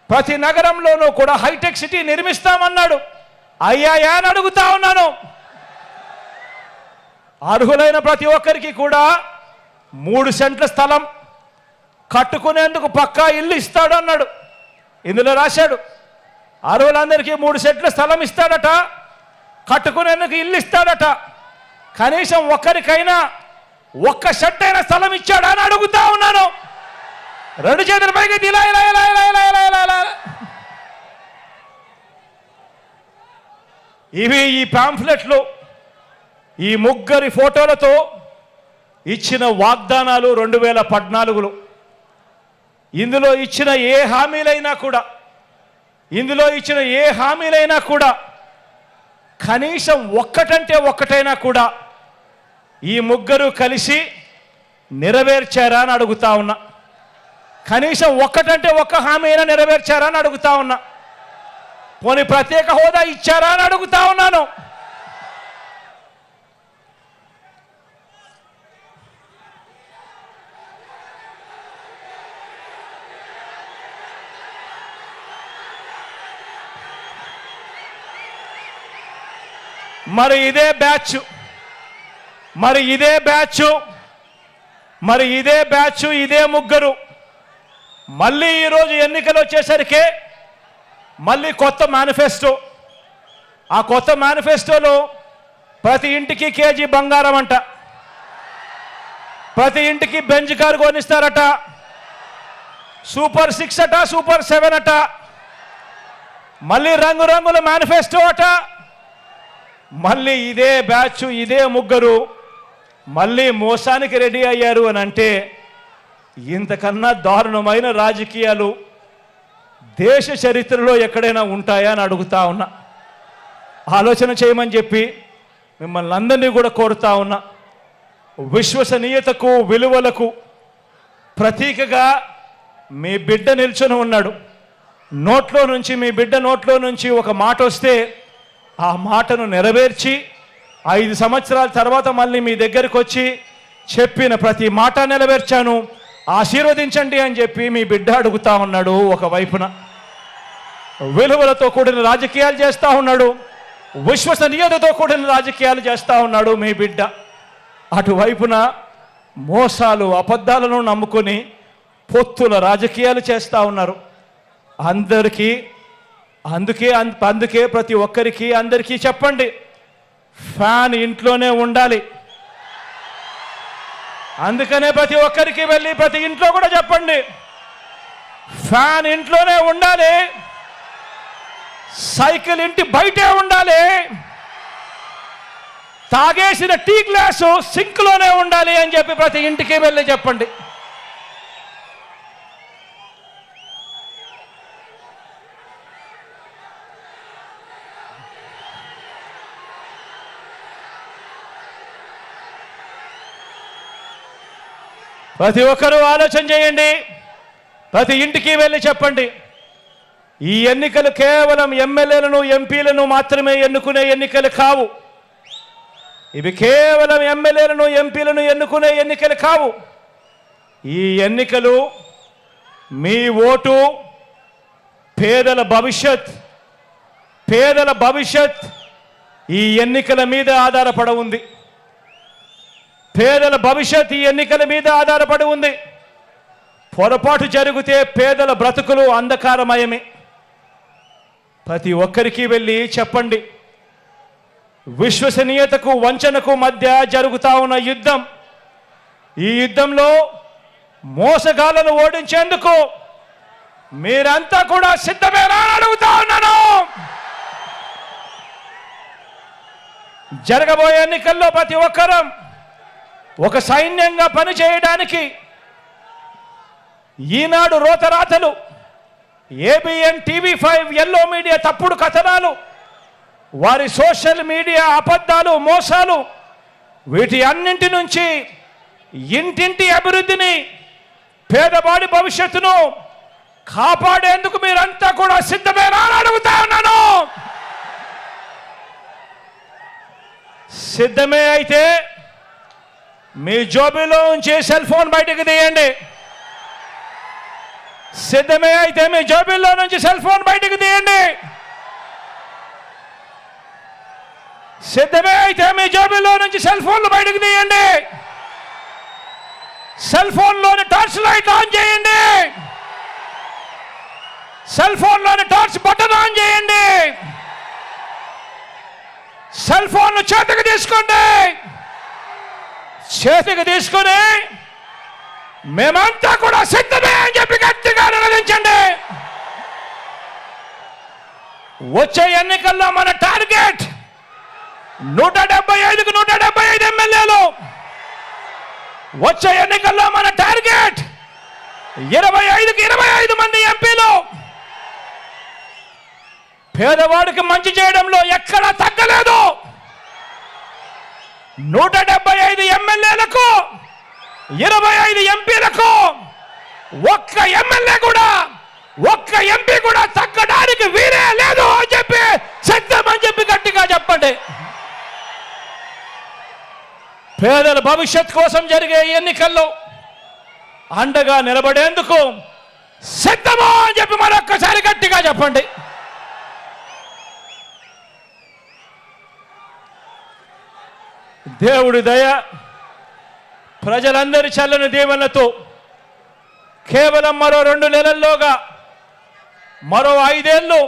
ప్రతి నగరంలోనూ కూడా హైటెక్ సిటీ నిర్మిస్తామన్నాడు. అయ్యాయా అని అడుగుతా ఉన్నాను. అర్హులైన ప్రతి ఒక్కరికి కూడా 3 సెంట్ల స్థలం కట్టుకునేందుకు పక్కా ఇల్లు ఇస్తాడు అన్నాడు. ఇందులో రాశాడు అర్హులందరికీ 3 సెంట్ల స్థలం ఇస్తాడట, కట్టుకునేందుకు ఇల్లు ఇస్తాడట. కనీసం ఒక్కరికైనా 1 సెంట్ అయినా స్థలం ఇచ్చాడా అని అడుగుతా ఉన్నాను. రెండు చేతుల పైకి ఇలా ఇలా ఇలా ఇలా ఇలా ఇలా ఇలా ఇలా. ఇవి ఈ పాంఫ్లెట్లు, ఈ ముగ్గురి ఫోటోలతో ఇచ్చిన వాగ్దానాలు 2014లో. ఇందులో ఇచ్చిన ఏ హామీలైనా కూడా కనీసం ఒక్కటైనా కూడా ఈ ముగ్గురు కలిసి నెరవేర్చారా అని అడుగుతా ఉన్నా. కనీసం ఒక్క హామీ అయినా నెరవేర్చారా అని అడుగుతా ఉన్నా. పోనీ ప్రత్యేక హోదా ఇచ్చారా అని అడుగుతా ఉన్నాను. మరి ఇదే బ్యాచ్ ఇదే ముగ్గురు మళ్ళీ ఈరోజు ఎన్నికలు వచ్చేసరికి మళ్ళీ కొత్త మేనిఫెస్టో. ఆ కొత్త మేనిఫెస్టోలో ప్రతి ఇంటికి కేజీ బంగారం అంట, ప్రతి ఇంటికి బెంజ్ కారు కొనిస్తారట, సూపర్ 6 అట, సూపర్ 7 అట, మళ్ళీ రంగురంగుల మేనిఫెస్టో అట. మళ్ళీ ఇదే బ్యాచ్ ఇదే ముగ్గురు మళ్ళీ మోసానికి రెడీ అయ్యారు అని అంటే ఇంతకన్నా దారుణమైన రాజకీయాలు దేశ చరిత్రలో ఎక్కడైనా ఉంటాయా అని అడుగుతా ఉన్నా. ఆలోచన చేయమని చెప్పి మిమ్మల్ని అందరినీ కూడా కోరుతా ఉన్నా. విశ్వసనీయతకు విలువలకు ప్రతీకగా మీ బిడ్డ నిల్చొని ఉన్నాడు. మీ బిడ్డ నోట్లో నుంచి ఒక మాట వస్తే ఆ మాటను నెరవేర్చి 5 సంవత్సరాల తర్వాత మళ్ళీ మీ దగ్గరికి వచ్చి చెప్పిన ప్రతి మాట నెరవేర్చాను, ఆశీర్వదించండి అని చెప్పి మీ బిడ్డ అడుగుతా ఉన్నాడు. ఒకవైపున విలువలతో కూడిన రాజకీయాలు చేస్తూ ఉన్నాడు, విశ్వసనీయతతో కూడిన రాజకీయాలు చేస్తూ ఉన్నాడు మీ బిడ్డ. అటువైపున మోసాలు అబద్ధాలను నమ్ముకొని పొత్తుల రాజకీయాలు చేస్తూ ఉన్నారు. అందుకే ప్రతి ఒక్కరికి అందరికీ చెప్పండి, ఫ్యాన్ ఇంట్లోనే ఉండాలి. అందుకనే ప్రతి ఒక్కరికి వెళ్ళి ప్రతి ఇంట్లో కూడా చెప్పండి, ఫ్యాన్ ఇంట్లోనే ఉండాలి, సైకిల్ ఇంటి బయటే ఉండాలి, తాగేసిన టీ గ్లాసు సింక్లోనే ఉండాలి అని చెప్పి ప్రతి ఇంటికి వెళ్ళి చెప్పండి. ప్రతి ఒక్కరూ ఆలోచన చేయండి, ప్రతి ఇంటికి వెళ్ళి చెప్పండి. ఈ ఎన్నికలు కేవలం ఎమ్మెల్యేలను ఎంపీలను మాత్రమే ఎన్నుకునే ఎన్నికలు కావు. ఇవి కేవలం ఎమ్మెల్యేలను ఎంపీలను ఎన్నుకునే ఎన్నికలు కావు. ఈ ఎన్నికలు మీ ఓటు పేదల భవిష్యత్ ఈ ఎన్నికల మీద ఆధారపడి ఉంది. పేదల భవిష్యత్ ఈ ఎన్నికల మీద ఆధారపడి ఉంది. పొరపాటు జరిగితే పేదల బ్రతుకులు అంధకారమయమే. ప్రతి ఒక్కరికి వెళ్ళి చెప్పండి. విశ్వసనీయతకు వంచనకు మధ్య జరుగుతా ఉన్న యుద్ధం. ఈ యుద్ధంలో మోసగాళ్లను ఓడించేందుకు మీరంతా కూడా సిద్ధమేనా అని అడుగుతా ఉన్నాను. జరగబోయే ఎన్నికల్లో ప్రతి ఒక్కరం ఒక సైన్యంగా పనిచేయడానికి ఈనాడు రోతరాతలు, ఏబిఎన్, టీవీ5, ఎల్లో మీడియా తప్పుడు కథనాలు, వారి సోషల్ మీడియా అబద్ధాలు, మోసాలు, వీటి అన్నింటి నుంచి ఇంటింటి అభివృద్ధిని, పేదవాడి భవిష్యత్తును కాపాడేందుకు మీరంతా కూడా సిద్ధమేనా అని అడుగుతా ఉన్నాను. సిద్ధమే అయితే మీ జోబీలో ఉంచి సెల్ ఫోన్ బయటకు తీయండి. సిద్ధమే అయితే మీ జోబీలో నుంచి సెల్ ఫోన్ బయటకు తీయండి. సిద్ధమే అయితే మీ జోబీలో నుంచి సెల్ ఫోన్లు బయటకు తీయండి. సెల్ ఫోన్లోని టార్చ్ లైట్ ఆన్ చేయండి. సెల్ ఫోన్లోని టార్చ్ బటన్ ఆన్ చేయండి. సెల్ ఫోన్లు చేతికి తీసుకోండి. చేతికి తీసుకుని మేమంతా కూడా సిద్ధమే అని చెప్పి గట్టిగా నిలదించండి. వచ్చే ఎన్నికల్లో మన టార్గెట్ 175కు 175 ఎమ్మెల్యేలు. వచ్చే ఎన్నికల్లో మన టార్గెట్ 25కి 25 మంది ఎంపీలు. పేదవాడికి మంచి చేయడంలో ఎక్కడా తగ్గలేదు. 175 ఎమ్మెల్యేలకు 25 ఎంపీలకు ఒక్క ఎమ్మెల్యే కూడా, ఒక్క ఎంపీ కూడా తగ్గడానికి వీరే లేదు అని చెప్పి సిద్ధం అని చెప్పి గట్టిగా చెప్పండి. పేదల భవిష్యత్ కోసం జరిగే ఎన్నికల్లో అండగా నిలబడేందుకు సిద్ధమా అని చెప్పి మరొక్కసారి గట్టిగా చెప్పండి. దేవుడి దయ, ప్రజలందరి చల్లని దీవెనలతో కేవలం మరో 2 నెలల్లోగా, మరో 5 ఏళ్ళు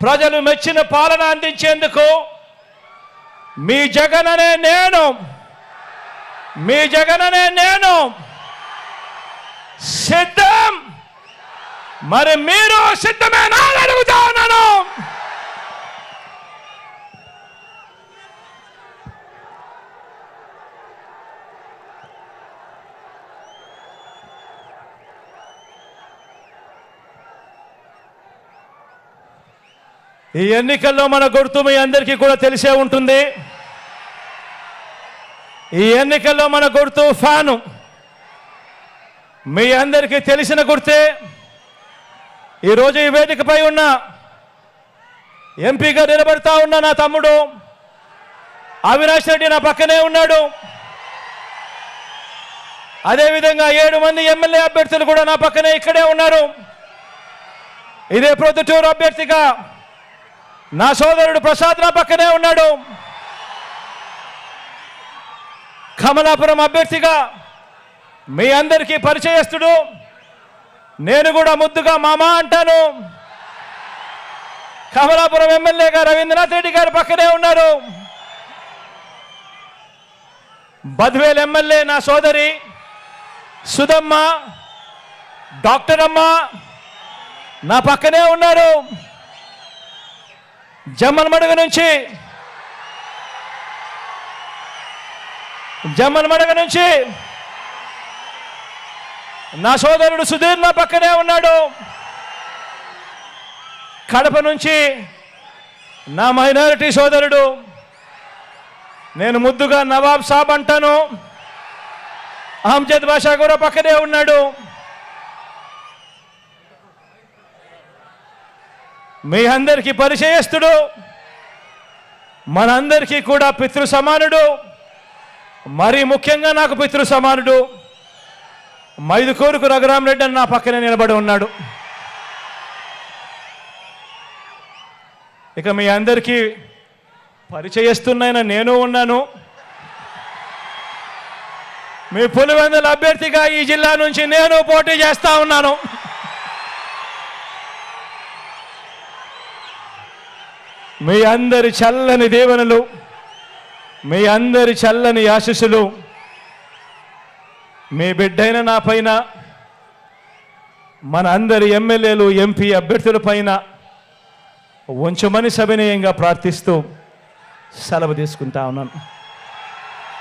ప్రజలు మెచ్చిన పాలన అందించేందుకు మీ జగననే నేను సిద్ధం. మరి మీరు సిద్ధమేనా అని అడుగుతా ఉన్నాను. ఈ ఎన్నికల్లో మన గుర్తు మీ అందరికీ కూడా తెలిసే ఉంటుంది. ఈ ఎన్నికల్లో మన గుర్తు ఫ్యాను. మీ అందరికీ తెలిసిన గుర్తే. ఈరోజు ఈ వేదికపై ఉన్న ఎంపీగా నిలబడతా ఉన్న నా తమ్ముడు అవినాష్ రెడ్డి నా పక్కనే ఉన్నాడు. అదేవిధంగా 7 మంది ఎమ్మెల్యే అభ్యర్థులు కూడా నా పక్కనే ఇక్కడే ఉన్నారు. ఇదే ప్రొద్దుటూరు అభ్యర్థిగా నా సోదరుడు ప్రసాద్ నా పక్కనే ఉన్నాడు. కమలాపురం అభ్యర్థిగా మీ అందరికీ పరిచయస్తుడు, నేను కూడా ముద్దుగా మామ అంటాను. కమలాపురం ఎమ్మెల్యేగా రవీంద్రనాథ్ రెడ్డి గారి పక్కనే ఉన్నారు. బద్వేల్ ఎమ్మెల్యే నా సోదరి సుధమ్మ, డాక్టర్ అమ్మ నా పక్కనే ఉన్నారు. జమ్మలమడుగు నుంచి జమ్మలమడగ నుంచి నా సోదరుడు సుధీర్ నా పక్కనే ఉన్నాడు. కడప నుంచి నా మైనారిటీ సోదరుడు, నేను ముద్దుగా నవాబ్ సాబ్ అంటాను, అహ్మద్ బాషా కూడా పక్కనే ఉన్నాడు. మీ అందరికీ పరిచయస్తుడు, మనందరికీ కూడా పితృ సమానుడు, మరీ ముఖ్యంగా నాకు పితృ సమానుడు మైదుకూరుకు రఘురామరెడ్డి అని నా పక్కనే నిలబడి ఉన్నాడు. ఇక మీ అందరికీ పరిచయస్తున్న నేను ఉన్నాను. మీ పులివెందుల అభ్యర్థిగా ఈ జిల్లా నుంచి నేను పోటీ చేస్తా ఉన్నాను. మీ అందరి చల్లని దీవెనలు, మీ అందరి చల్లని ఆశీస్సులు మీ బిడ్డైన నా పైన, మన అందరి ఎమ్మెల్యేలు ఎంపీ అభ్యర్థుల పైన ఉంచమని సవినయంగా ప్రార్థిస్తూ సెలవు తీసుకుంటా ఉన్నాను.